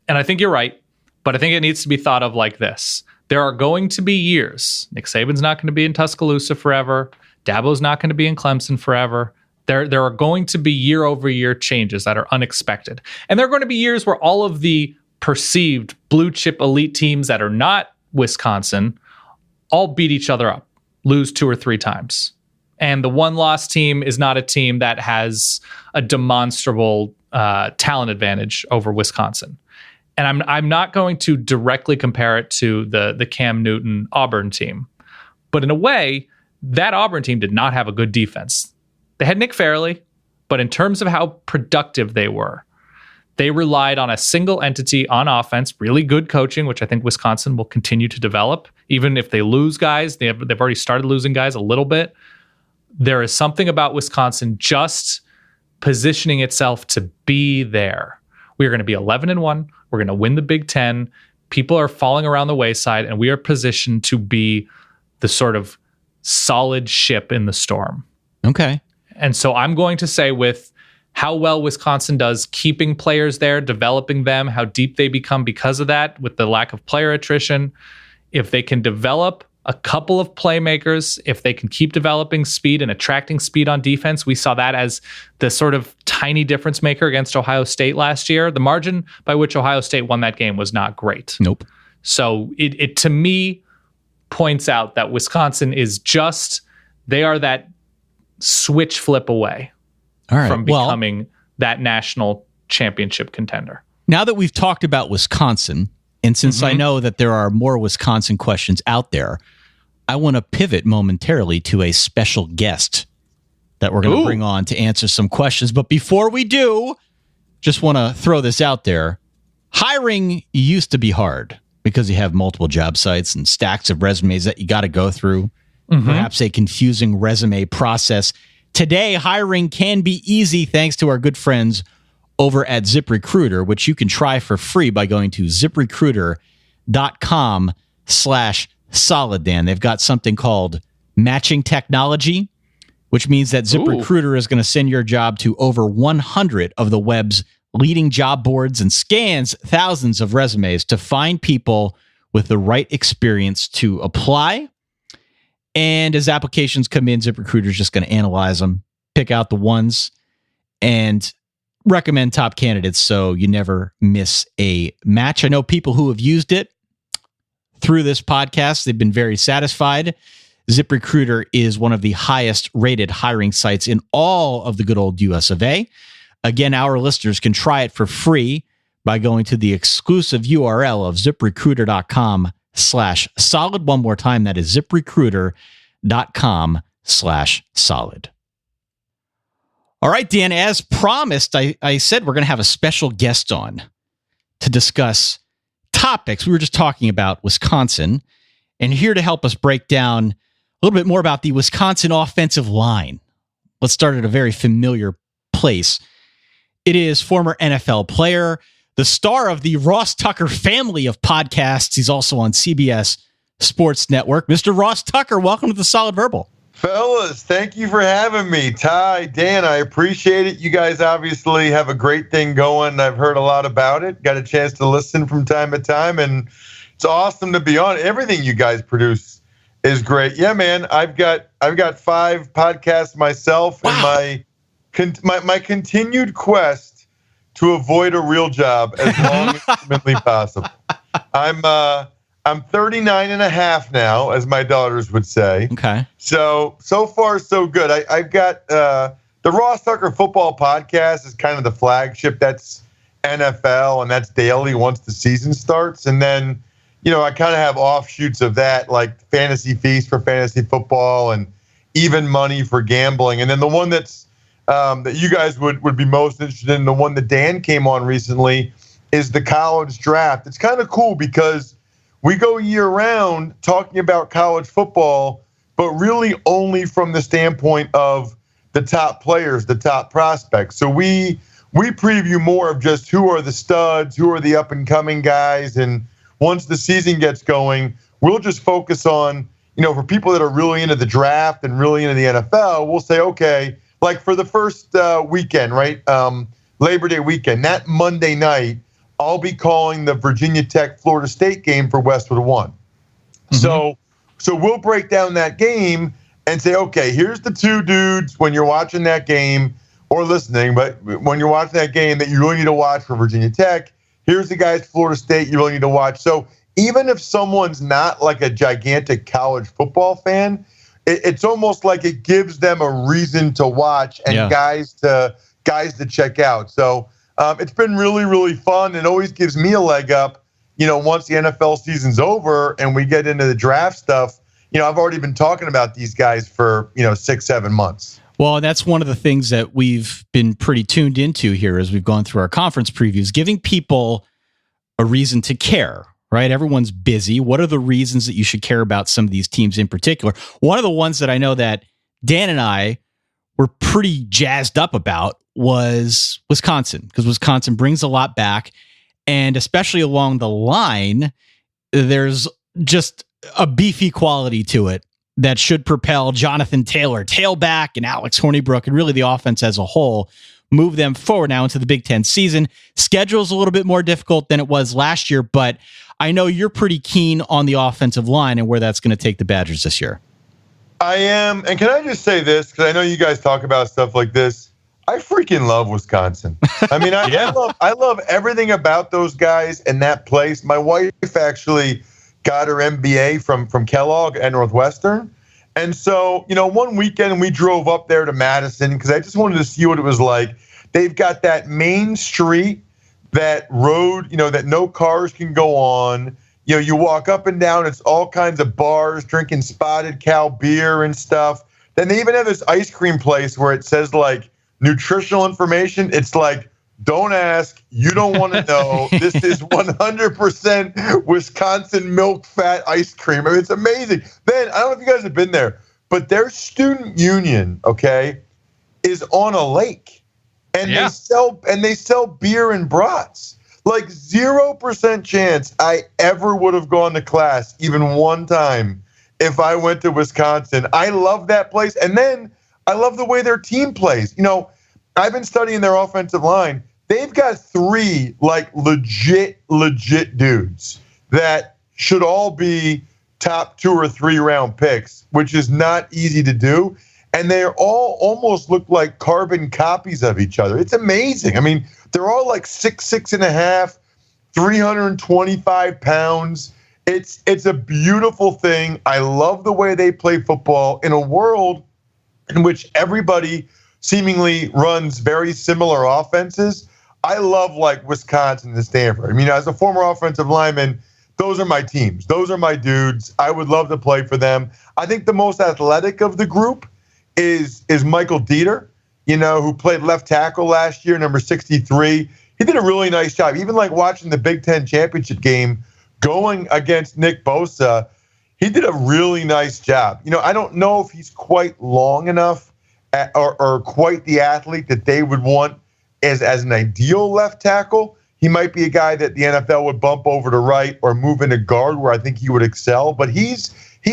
And I think you're right, but I think it needs to be thought of like this. There are going to be years. Nick Saban's not going to be in Tuscaloosa forever. Dabo's not going to be in Clemson forever. There are going to be year-over-year changes that are unexpected. And there are going to be years where all of the perceived blue-chip elite teams that are not Wisconsin all beat each other up, lose 2 or 3 times. And the one-loss team is not a team that has a demonstrable talent advantage over Wisconsin. And I'm not going to directly compare it to the Cam Newton Auburn team. But in a way, that Auburn team did not have a good defense. They had Nick Fairley, but in terms of how productive they were, they relied on a single entity on offense, really good coaching, which I think Wisconsin will continue to develop. Even if they lose guys, they've already started losing guys a little bit. There is something about Wisconsin just positioning itself to be there. We are going to be 11-1. We're going to win the Big Ten. People are falling around the wayside, and we are positioned to be the sort of solid ship in the storm.
Okay.
And so I'm going to say with how well Wisconsin does keeping players there, developing them, how deep they become because of that, with the lack of player attrition, if they can develop a couple of playmakers, if they can keep developing speed and attracting speed on defense. We saw that as the sort of tiny difference maker against Ohio State last year. The margin by which Ohio State won that game was not great.
Nope.
So it to me points out that Wisconsin is they are that switch flip away from becoming that national championship contender.
Now that we've talked about Wisconsin, and since I know that there are more Wisconsin questions out there, I want to pivot momentarily to a special guest that we're going to bring on to answer some questions. But before we do, just want to throw this out there. Hiring used to be hard because you have multiple job sites and stacks of resumes that you got to go through, perhaps a confusing resume process. Today, hiring can be easy thanks to our good friends over at ZipRecruiter, which you can try for free by going to ZipRecruiter.com/solid, Dan. They've got something called matching technology, which means that ZipRecruiter is going to send your job to over 100 of the web's leading job boards and scans thousands of resumes to find people with the right experience to apply. And as applications come in, ZipRecruiter is just going to analyze them, pick out the ones, and recommend top candidates so you never miss a match. I know people who have used it through this podcast. They've been very satisfied. ZipRecruiter is one of the highest rated hiring sites in all of the good old US of A. Again, our listeners can try it for free by going to the exclusive URL of ZipRecruiter.com/solid. One more time, that is ZipRecruiter.com/solid. All right, Dan, as promised, I said we're going to have a special guest on to discuss topics. We were just talking about Wisconsin, and here to help us break down a little bit more about the Wisconsin offensive line. Let's start at a very familiar place. It is former NFL player, the star of the Ross Tucker family of podcasts. He's also on CBS Sports Network. Mr. Ross Tucker, welcome to the Solid Verbal.
Fellas, thank you for having me. Ty, Dan, I appreciate it. You guys obviously have a great thing going. I've heard a lot about it. Got a chance to listen from time to time, and it's awesome to be on. Everything you guys produce is great. Yeah, man, I've got 5 podcasts myself, wow. And my continued quest to avoid a real job as long as humanly possible. I'm 39 and a half now, as my daughters would say.
Okay.
So far, so good. I've got the Ross Tucker Football Podcast is kind of the flagship. That's NFL, and that's daily once the season starts. And then, I kind of have offshoots of that, like Fantasy Feast for fantasy football and Even Money for gambling. And then the one that's that you guys would be most interested in, the one that Dan came on recently, is the college draft. It's kind of cool because we go year-round talking about college football, but really only from the standpoint of the top players, the top prospects. So we preview more of just who are the studs, who are the up-and-coming guys, and once the season gets going, we'll just focus on, for people that are really into the draft and really into the NFL, we'll say, okay, like for the first weekend, right, Labor Day weekend, that Monday night, I'll be calling the Virginia Tech Florida State game for Westwood One. Mm-hmm. So we'll break down that game and say, okay, here's the 2 dudes when you're watching that game or listening, but when you're watching that game that you really need to watch for Virginia Tech, here's the guys Florida State you really need to watch. So even if someone's not like a gigantic college football fan, it's almost like it gives them a reason to watch and guys to check out. So it's been really, really fun. It always gives me a leg up, once the NFL season's over and we get into the draft stuff. I've already been talking about these guys for, 6-7 months.
Well, that's one of the things that we've been pretty tuned into here as we've gone through our conference previews, giving people a reason to care, right? Everyone's busy. What are the reasons that you should care about some of these teams in particular? One of the ones that I know that Dan and I were pretty jazzed up about was Wisconsin, because Wisconsin brings a lot back, and especially along the line, there's just a beefy quality to it that should propel Jonathan Taylor, tailback, and Alex Hornibrook, and really the offense as a whole, move them forward now into the Big Ten season. Schedule's a little bit more difficult than it was last year, but I know you're pretty keen on the offensive line and where that's going to take the Badgers this year.
I am, and can I just say this, because I know you guys talk about stuff like this. I freaking love Wisconsin. I mean, I love everything about those guys and that place. My wife actually got her MBA from Kellogg and Northwestern. And so, one weekend we drove up there to Madison because I just wanted to see what it was like. They've got that main street, that road, that no cars can go on. You walk up and down, it's all kinds of bars drinking Spotted Cow beer and stuff. Then they even have this ice cream place where it says like nutritional information. It's like, don't ask, you don't want to know. This is 100% Wisconsin milk fat ice cream. I mean, it's amazing. Then, I don't know if you guys have been there, but their student union, okay, is on a lake. And they sell beer and brats. Like 0% chance I ever would have gone to class even one time if I went to Wisconsin. I love that place. And then I love the way their team plays. I've been studying their offensive line. They've got 3 like legit dudes that should all be top 2 or 3 round picks, which is not easy to do. And they all almost look like carbon copies of each other. It's amazing. I mean, they're all like 6'6.5", 325 pounds. It's a beautiful thing. I love the way they play football in a world in which everybody seemingly runs very similar offenses. I love like Wisconsin and Stanford. I mean, as a former offensive lineman, those are my teams. Those are my dudes. I would love to play for them. I think the most athletic of the group is Michael Dieter. who played left tackle last year, number 63. He did a really nice job. Even like watching the Big Ten championship game going against Nick Bosa, he did a really nice job. I don't know if he's quite long enough or quite the athlete that they would want as an ideal left tackle. He might be a guy that the NFL would bump over to right or move into guard where I think he would excel. But he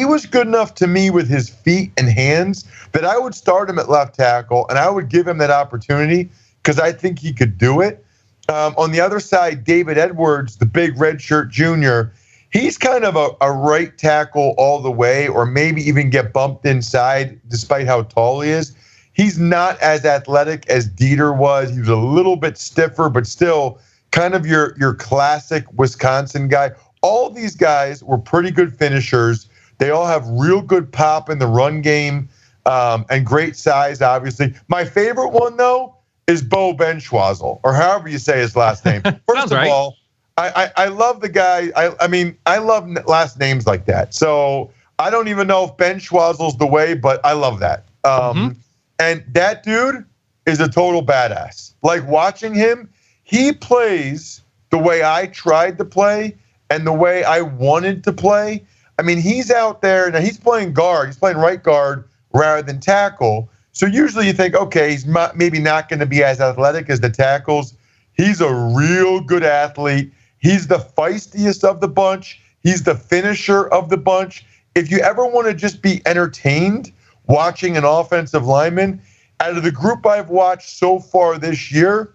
was good enough to me with his feet and hands that I would start him at left tackle, and I would give him that opportunity because I think he could do it. On the other side, David Edwards, the big redshirt junior, he's kind of a right tackle all the way, or maybe even get bumped inside despite how tall he is. He's not as athletic as Dieter was. He was a little bit stiffer, but still kind of your classic Wisconsin guy. All these guys were pretty good finishers. They all have real good pop in the run game and great size, obviously. My favorite one, though, is Bo Benschwazzle, or however you say his last name. First of all, I love the guy. I love last names like that. So I don't even know if Benschwazzle's the way, but I love that. And that dude is a total badass. Like watching him, he plays the way I tried to play and the way I wanted to play. I mean, he's out there, now he's playing guard. He's playing right guard rather than tackle. So usually you think, okay, he's maybe not going to be as athletic as the tackles. He's a real good athlete. He's the feistiest of the bunch. He's the finisher of the bunch. If you ever want to just be entertained watching an offensive lineman, out of the group I've watched so far this year,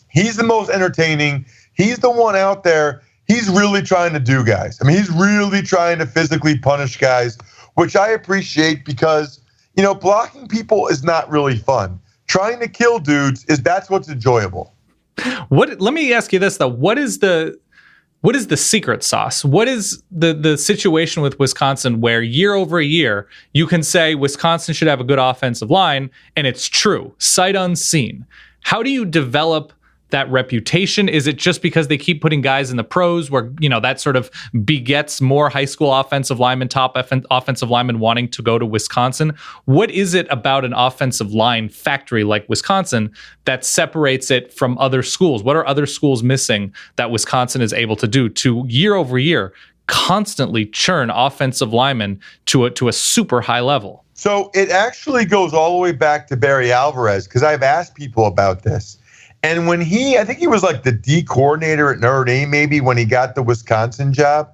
he's the most entertaining. He's the one out there. He's really trying to do guys. I mean, he's really trying to physically punish guys, which I appreciate because, blocking people is not really fun. Trying to kill dudes that's what's enjoyable.
Let me ask you this though. What is the secret sauce? What is the situation with Wisconsin where year over year you can say Wisconsin should have a good offensive line and it's true, sight unseen? How do you develop that reputation? Is it just because they keep putting guys in the pros where, that sort of begets more high school offensive linemen, top offensive linemen wanting to go to Wisconsin? What is it about an offensive line factory like Wisconsin that separates it from other schools? What are other schools missing that Wisconsin is able to do to year over year constantly churn offensive linemen to a super high level?
So it actually goes all the way back to Barry Alvarez, because I've asked people about this. And when I think he was like the D coordinator at Notre Dame, maybe when he got the Wisconsin job.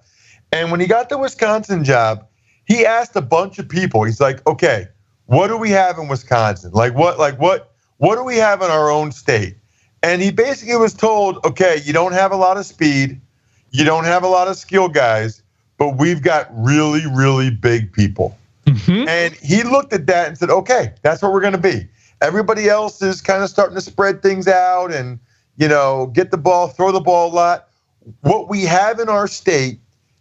And when he got the Wisconsin job, he asked a bunch of people. He's like, okay, what do we have in Wisconsin? What do we have in our own state? And he basically was told, okay, you don't have a lot of speed. You don't have a lot of skill guys, but we've got really, really big people. And he looked at that and said, okay, that's what we're going to be. Everybody else is kind of starting to spread things out and, get the ball, throw the ball a lot. What we have in our state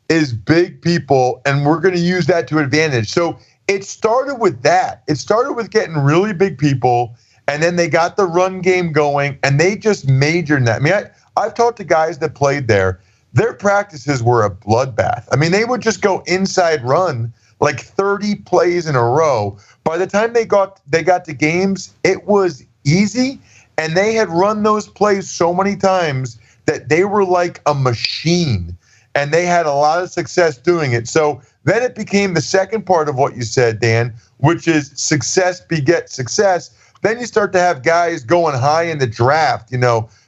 is big people, and we're going to use that to advantage. So it started with that. It started with getting really big people, and then they got the run game going, and they just majored in that. I mean, I've talked to guys that played there. Their practices were a bloodbath. I mean, they would just go inside run like 30 plays in a row. By the time they got to games, it was easy, and they had run those plays so many times that they were like a machine, and they had a lot of success doing it. So then it became the second part of what you said, Dan, which is success begets success. Then you start to have guys going high in the draft. You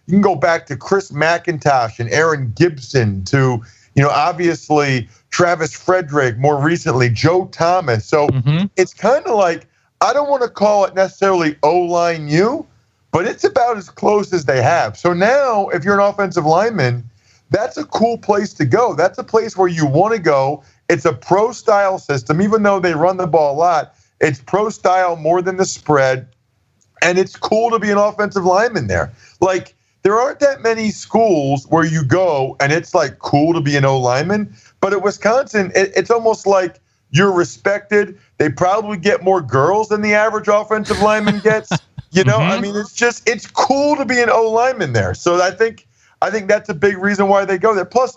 can go back to Chris McIntosh and Aaron Gibson to, obviously Travis Frederick, more recently, Joe Thomas. So it's kind of like, I don't want to call it necessarily O-line U, but it's about as close as they have. So now, if you're an offensive lineman, that's a cool place to go. That's a place where you want to go. It's a pro-style system. Even though they run the ball a lot, it's pro-style more than the spread, and it's cool to be an offensive lineman there. Like, there aren't that many schools where you go and it's like cool to be an O-lineman. But at Wisconsin, it's almost like you're respected. They probably get more girls than the average offensive lineman gets. I mean, it's cool to be an O-lineman there. So I think that's a big reason why they go there. Plus,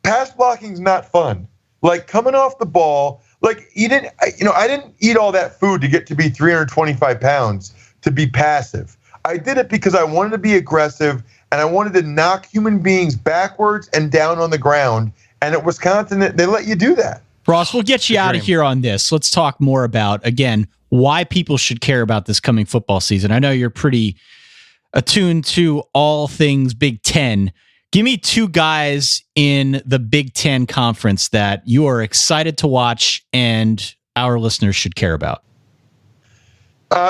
pass blocking's not fun. Like coming off the ball, like I didn't eat all that food to get to be 325 pounds to be passive. I did it because I wanted to be aggressive and I wanted to knock human beings backwards and down on the ground. And at Wisconsin, they let you do that.
Ross, we'll get you out of here on this. Let's talk more about, again, why people should care about this coming football season. I know you're pretty attuned to all things Big Ten. Give me two guys in the Big Ten conference that you are excited to watch and our listeners should care about.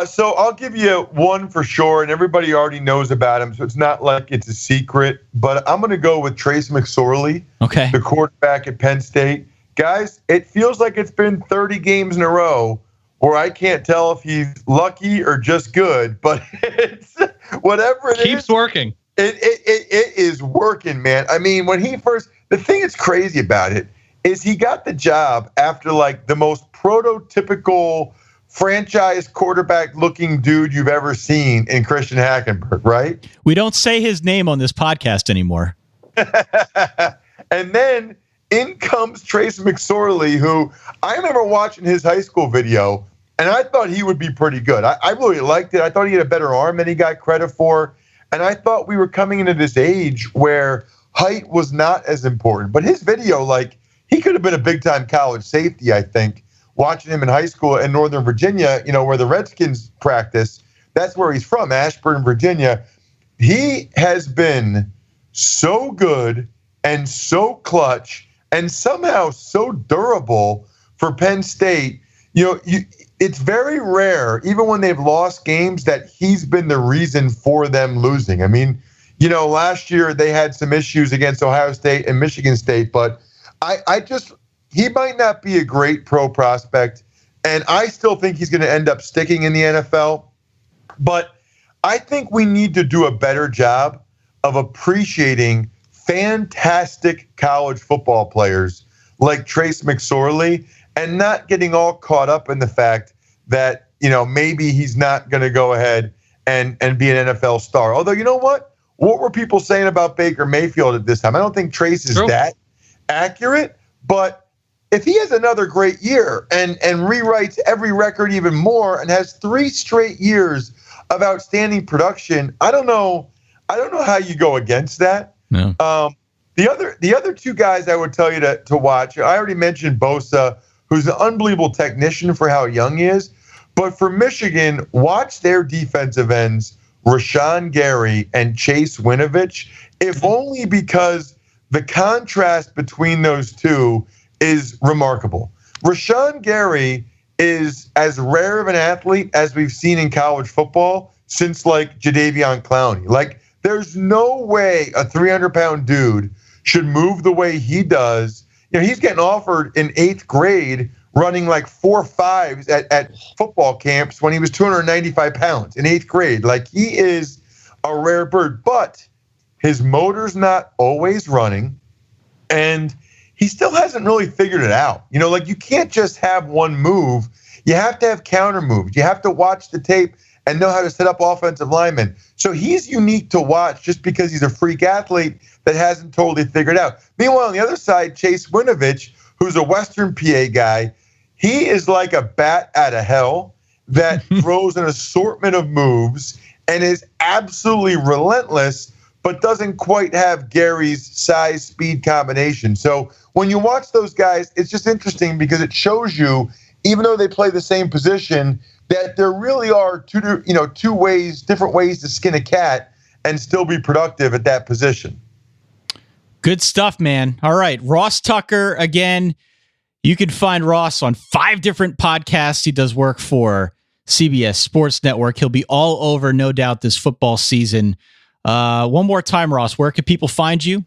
So I'll give you one for sure, and everybody already knows about him, so it's not like it's a secret. But I'm going to go with Trace McSorley, the quarterback at Penn State. Guys, it feels like it's been 30 games in a row where I can't tell if he's lucky or just good, but it's whatever it
keeps working.
It is working, man. I mean, when he first, the thing that's crazy about it is he got the job after like the most prototypical franchise quarterback looking dude you've ever seen in Christian Hackenberg, right?
We don't say his name on this podcast anymore.
And then in comes Trace McSorley, who I remember watching his high school video, and I thought he would be pretty good. I really liked it. I thought he had a better arm than he got credit for. And I thought we were coming into this age where height was not as important. But his video, like, he could have been a big-time college safety, I think. Watching him in high school in Northern Virginia, you know, where the Redskins practice, that's where he's from, Ashburn, Virginia. He has been so good and so clutch and somehow so durable for Penn State. You know, it's very rare, even when they've lost games, that he's been the reason for them losing. I mean, you know, last year they had some issues against Ohio State and Michigan State, but he might not be a great pro prospect, and I still think he's going to end up sticking in the NFL. But I think we need to do a better job of appreciating fantastic college football players like Trace McSorley and not getting all caught up in the fact that, you know, maybe he's not going to go ahead and be an NFL star. Although, you know what? What were people saying about Baker Mayfield at this time? I don't think Trace is that accurate, but if he has another great year and rewrites every record even more and has 3 straight years of outstanding production, I don't know how you go against that.
No.
The other two guys I would tell you to watch, I already mentioned Bosa, who's an unbelievable technician for how young he is. But for Michigan, watch their defensive ends, Rashawn Gary and Chase Winovich, if only because the contrast between those two is remarkable. Rashawn Gary is as rare of an athlete as we've seen in college football since like Jadeveon Clowney. Like, there's no way a 300-pound dude should move the way he does. You know, he's getting offered in 8th grade running like 4.5s at football camps when he was 295 pounds in 8th grade. Like, he is a rare bird, but his motor's not always running, and he still hasn't really figured it out. You know, like, you can't just have one move. You have to have counter moves. You have to watch the tape and know how to set up offensive linemen. So he's unique to watch just because he's a freak athlete that hasn't totally figured out. Meanwhile, on the other side, Chase Winovich, who's a Western PA guy, he is like a bat out of hell that throws an assortment of moves and is absolutely relentless, but doesn't quite have Gary's size-speed combination. So when you watch those guys, it's just interesting because it shows you, even though they play the same position, that there really are different ways to skin a cat and still be productive at that position.
Good stuff, man. All right, Ross Tucker, again, you can find Ross on 5 different podcasts. He does work for CBS Sports Network. He'll be all over, no doubt, this football season. One more time, Ross, where can people find you?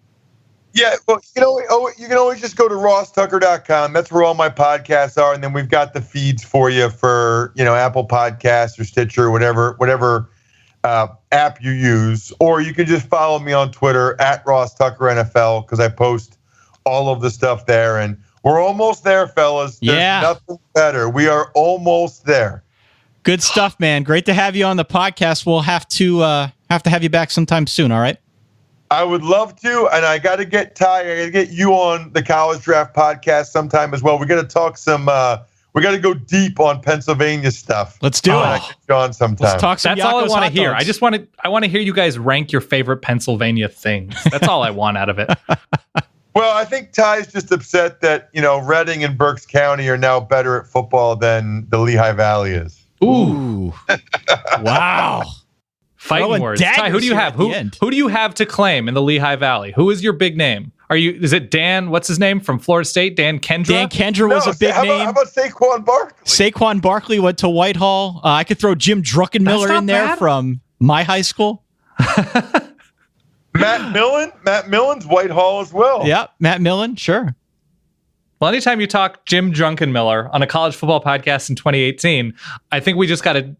Yeah, well, you can always just go to rosstucker.com. That's where all my podcasts are, and then we've got the feeds for you for, you know, Apple Podcasts or Stitcher, whatever app you use. Or you can just follow me on Twitter at RossTuckerNFL, because I post all of the stuff there. And we're almost there, fellas. There's nothing better. We are almost there.
Good stuff, man. Great to have you on the podcast. We'll have to have you back sometime soon. All right.
I would love to, and I got to get Ty. I got to get you on the College Draft podcast sometime as well. We're going to talk some. We got to go deep on Pennsylvania stuff.
Let's do it.
John, sometime.
Let's talk some
That's all I
Yakko's
want to
hot
hear.
dogs.
I want to hear you guys rank your favorite Pennsylvania things. That's all I want out of it.
Well, I think Ty's just upset that, Reading and Berks County are now better at football than the Lehigh Valley is.
Ooh. Wow.
Fighting
Throwing
words. Ty, who do you
daggers
have?
here at the end.
Who do you have to claim in the Lehigh Valley? Who is your big name? Is it Dan, what's his name, from Florida State? Dan Kendra?
Dan Kendra was a big name.
How about Saquon Barkley?
Saquon Barkley went to Whitehall. I could throw Jim Druckenmiller in there from my high school.
Matt Millen? Matt Millen's Whitehall as well.
Yeah, Matt Millen, sure.
Well, anytime you talk Jim Druckenmiller on a college football podcast in 2018, I think we just got to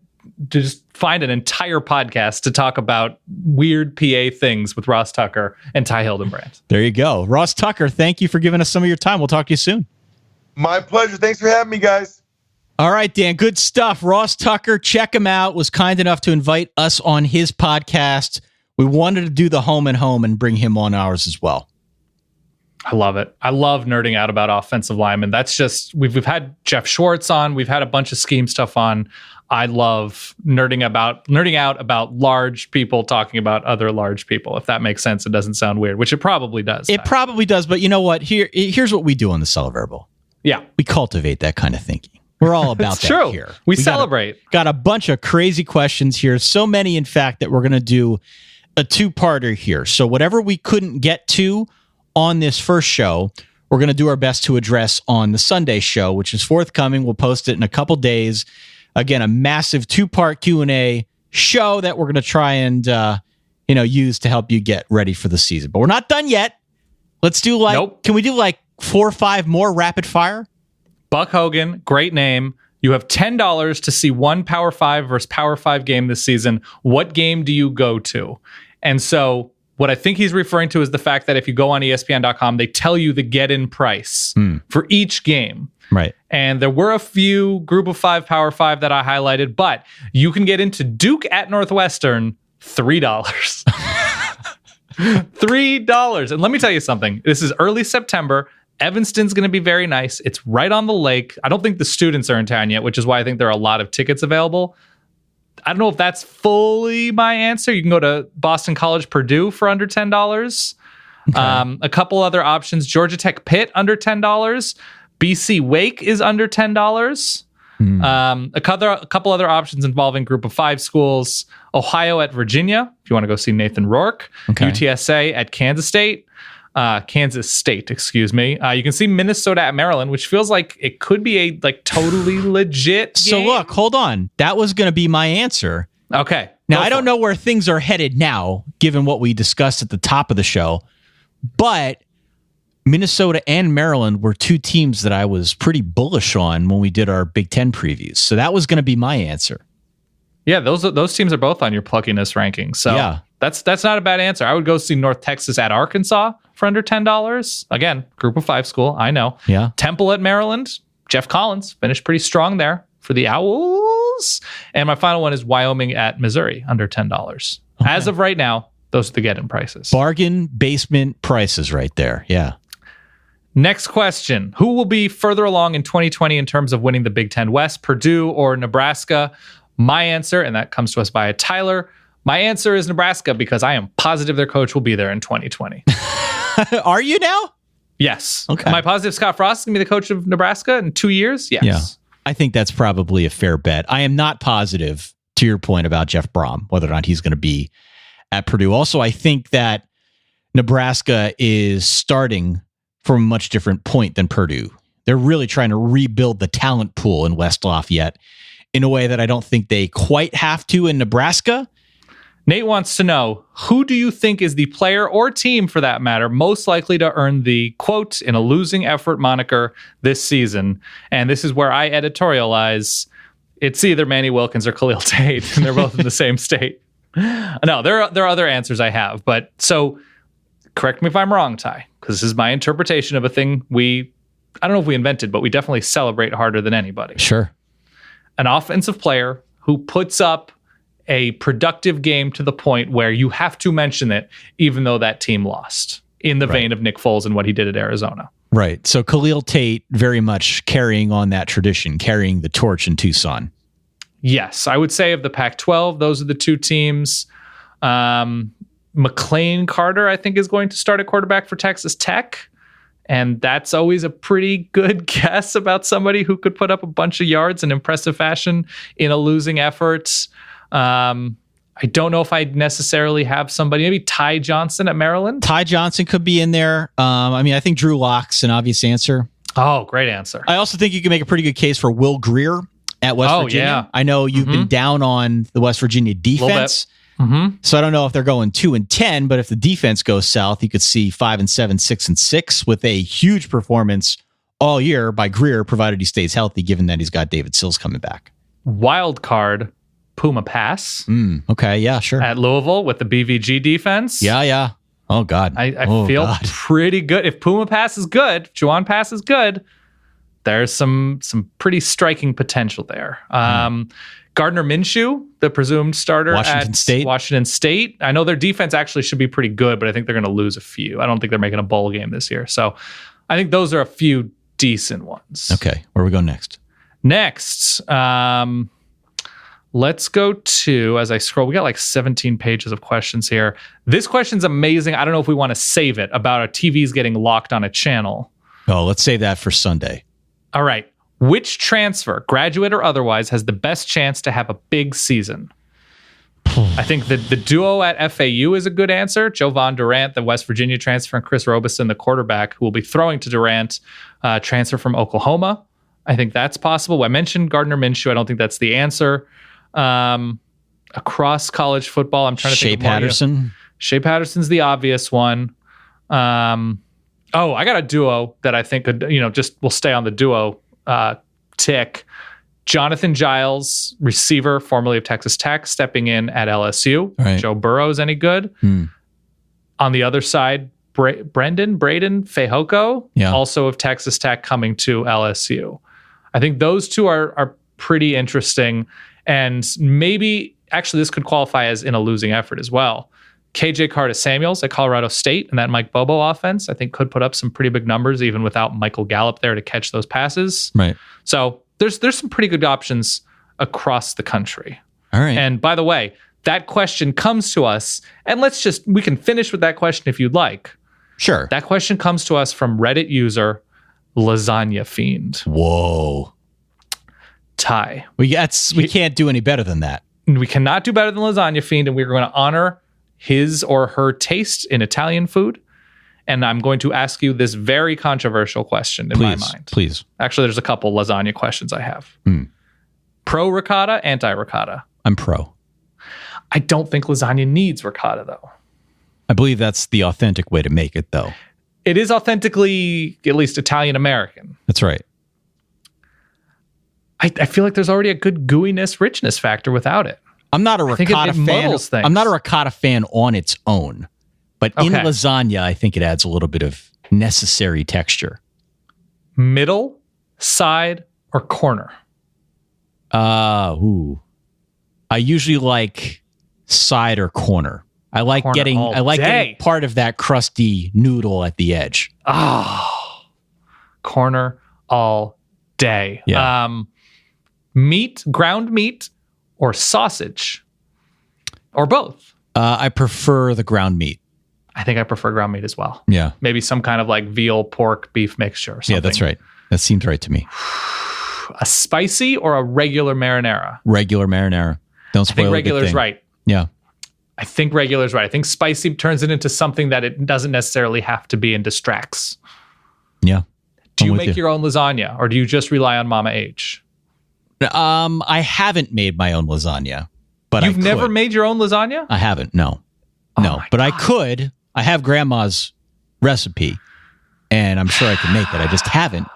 just find an entire podcast to talk about weird PA things with Ross Tucker and Ty Hildenbrandt.
There you go. Ross Tucker, thank you for giving us some of your time. We'll talk to you soon.
My pleasure. Thanks for having me, guys.
All right, Dan, good stuff. Ross Tucker, check him out, was kind enough to invite us on his podcast. We wanted to do the home and home and bring him on ours as well.
I love it. I love nerding out about offensive linemen. That's just, we've had Jeff Schwartz on. We've had a bunch of scheme stuff on. I love nerding out about large people talking about other large people. If that makes sense, it doesn't sound weird, which it probably does.
It probably does, but you know what? Here's what we do on the Cellar Verbal.
Yeah.
We cultivate that kind of thinking. We're all about that
true.
here.
We celebrate.
Got a bunch of crazy questions here. So many, in fact, that we're going to do a two-parter here. So whatever we couldn't get to on this first show, we're going to do our best to address on the Sunday show, which is forthcoming. We'll post it in a couple days. Again, a massive two-part Q&A show that we're going to try and use to help you get ready for the season. But we're not done yet. Let's do Can we do 4 or 5 more rapid fire?
Buck Hogan, great name. You have $10 to see one Power 5 versus Power 5 game this season. What game do you go to? And so what I think he's referring to is the fact that if you go on ESPN.com, they tell you the get-in price for each game.
Right.
And there were a few Group of 5, Power 5 that I highlighted, but you can get into Duke at Northwestern, $3. $3. And let me tell you something. This is early September. Evanston's going to be very nice. It's right on the lake. I don't think the students are in town yet, which is why I think there are a lot of tickets available. I don't know if that's fully my answer. You can go to Boston College, Purdue for under $10. Okay. A couple other options. Georgia Tech Pitt under $10. BC Wake is under $10. A couple other options involving Group of 5 schools. Ohio at Virginia, if you want to go see Nathan Rourke. Okay. UTSA at Kansas State. Excuse me. You can see Minnesota at Maryland, which feels like it could be a totally legit game.
So look, hold on. That was going to be my answer.
Okay.
Now, I don't know where things are headed now, given what we discussed at the top of the show, but Minnesota and Maryland were two teams that I was pretty bullish on when we did our Big Ten previews. So that was going to be my answer.
Yeah, those teams are both on your pluckiness ranking. So yeah. That's not a bad answer. I would go see North Texas at Arkansas for under $10. Again, Group of 5 school, I know.
Yeah.
Temple at Maryland. Jeff Collins finished pretty strong there for the Owls. And my final one is Wyoming at Missouri, under $10. Okay. As of right now, those are the get-in prices.
Bargain basement prices right there. Yeah.
Next question. Who will be further along in 2020 in terms of winning the Big Ten West, Purdue or Nebraska? My answer, and that comes to us via Tyler, my answer is Nebraska because I am positive their coach will be there in 2020.
Are you now?
Yes.
Okay.
Am I positive Scott Frost is going to be the coach of Nebraska in 2 years? Yes.
Yeah. I think that's probably a fair bet. I am not positive, to your point about Jeff Brom, whether or not he's going to be at Purdue. Also, I think that Nebraska is starting from a much different point than Purdue. They're really trying to rebuild the talent pool in West Lafayette in a way that I don't think they quite have to in Nebraska.
Nate wants to know, who do you think is the player or team, for that matter, most likely to earn the, quote, in a losing effort moniker this season? And this is where I editorialize, it's either Manny Wilkins or Khalil Tate, and they're both in the same state. No, there are other answers I have. But so, correct me if I'm wrong, Ty, because this is my interpretation of a thing I don't know if we invented, but we definitely celebrate harder than anybody.
Sure.
An offensive player who puts up a productive game to the point where you have to mention it, even though that team lost, in the vein of Nick Foles and what he did at Arizona.
Right. So Khalil Tate very much carrying on that tradition, carrying the torch in Tucson.
Yes, I would say of the Pac-12, those are the two teams. McLean Carter, I think, is going to start at quarterback for Texas Tech. And that's always a pretty good guess about somebody who could put up a bunch of yards in impressive fashion in a losing effort. I don't know if I necessarily have somebody, maybe Ty Johnson at Maryland.
Ty Johnson could be in there. I think Drew Lock's an obvious answer.
Oh, great answer.
I also think you can make a pretty good case for Will Greer at West Virginia.
Yeah.
I know you've been down on the West Virginia defense. So I don't know if they're going 2-10, but if the defense goes south, you could see 5-7, 6-6 with a huge performance all year by Greer, provided he stays healthy, given that he's got David Sills coming back.
Wild card, Puma Pass.
Okay, yeah, sure.
At Louisville with the BVG defense.
Yeah. Oh, God.
I feel pretty good. If Puma Pass is good, if Juwan Pass is good, there's some pretty striking potential there. Gardner Minshew, the presumed starter at Washington State. I know their defense actually should be pretty good, but I think they're going to lose a few. I don't think they're making a bowl game this year. So I think those are a few decent ones.
Okay, where are we going next?
Next, let's go to, as I scroll, we got like 17 pages of questions here. This question's amazing. I don't know if we want to save it, about a TV's getting locked on a channel.
Oh, let's save that for Sunday.
All right. Which transfer, graduate or otherwise, has the best chance to have a big season? I think the duo at FAU is a good answer. Jovan Durant, the West Virginia transfer, and Chris Robeson, the quarterback, who will be throwing to Durant, transfer from Oklahoma. I think that's possible. I mentioned Gardner Minshew. I don't think that's the answer. Across college football, I'm trying to think of
Patterson.
Shea Patterson's the obvious one. I got a duo that I think could, we'll stay on the duo tick. Jonathan Giles, receiver, formerly of Texas Tech, stepping in at LSU.
Right.
Joe Burrow's any good? On the other side, Braden Fehoko, also of Texas Tech, coming to LSU. I think those two are pretty interesting. And maybe, actually, this could qualify as in a losing effort as well. KJ Carter-Samuels at Colorado State and that Mike Bobo offense, I think, could put up some pretty big numbers even without Michael Gallup there to catch those passes.
Right.
So there's some pretty good options across the country.
All right.
And by the way, that question comes to us, and we can finish with that question if you'd like.
Sure.
That question comes to us from Reddit user Lasagna Fiend.
Whoa.
Ty.
We can't do any better than that.
We cannot do better than Lasagna Fiend, and we're going to honor his or her taste in Italian food. And I'm going to ask you this very controversial question in my mind.
Please.
Actually, there's a couple lasagna questions I have. Pro ricotta, anti ricotta?
I'm pro.
I don't think lasagna needs ricotta, though.
I believe that's the authentic way to make it, though.
It is authentically, at least Italian-American.
That's right.
I feel like there's already a good gooiness, richness factor without it.
I'm not a ricotta fan. I'm not a ricotta fan on its own, but in lasagna, I think it adds a little bit of necessary texture.
Middle, side, or corner?
I usually like side or corner. I like getting part of that crusty noodle at the edge.
Corner all day.
Yeah.
Meat, ground meat, or sausage, or both?
I prefer the ground meat.
I think I prefer ground meat as well.
Yeah.
Maybe some kind of like veal, pork, beef mixture or something.
Yeah, that's right. That seems right to me.
A spicy or a regular marinara?
Regular marinara. Don't spoil
I think regular's right.
Yeah.
I think regular's right. I think spicy turns it into something that it doesn't necessarily have to be and distracts.
Yeah.
Do you make your own lasagna, or do you just rely on Mama H?
I haven't made my own lasagna, but
you've never made your own lasagna?
I haven't. No, but I could. I have grandma's recipe, and I'm sure I can make it. I just haven't.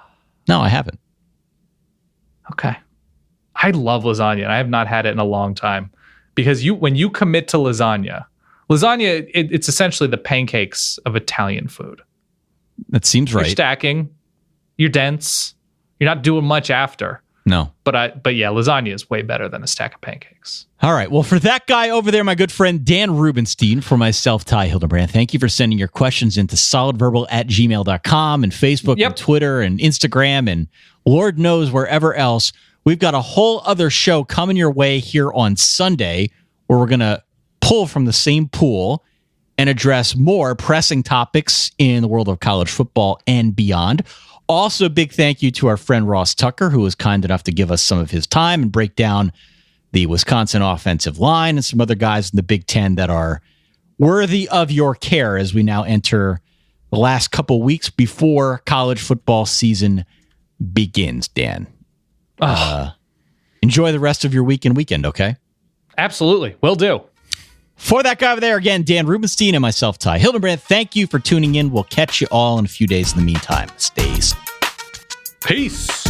No, I haven't.
Okay. I love lasagna, and I have not had it in a long time, because when you commit to lasagna, it's essentially the pancakes of Italian food.
That seems right.
You're stacking. You're dense. You're not doing much after.
No.
But yeah, lasagna is way better than a stack of pancakes.
All right. Well, for that guy over there, my good friend Dan Rubenstein, for myself, Ty Hildebrand, thank you for sending your questions into solidverbal@gmail.com and Facebook and Twitter and Instagram and Lord knows wherever else. We've got a whole other show coming your way here on Sunday where we're going to pull from the same pool and address more pressing topics in the world of college football and beyond. Also, big thank you to our friend Ross Tucker, who was kind enough to give us some of his time and break down the Wisconsin offensive line and some other guys in the Big Ten that are worthy of your care as we now enter the last couple weeks before college football season begins, Dan. Enjoy the rest of your week and weekend, okay?
Absolutely. Will do.
For that guy over there, again, Dan Rubenstein and myself, Ty Hildebrand, thank you for tuning in. We'll catch you all in a few days. In the meantime, stay safe.
Peace.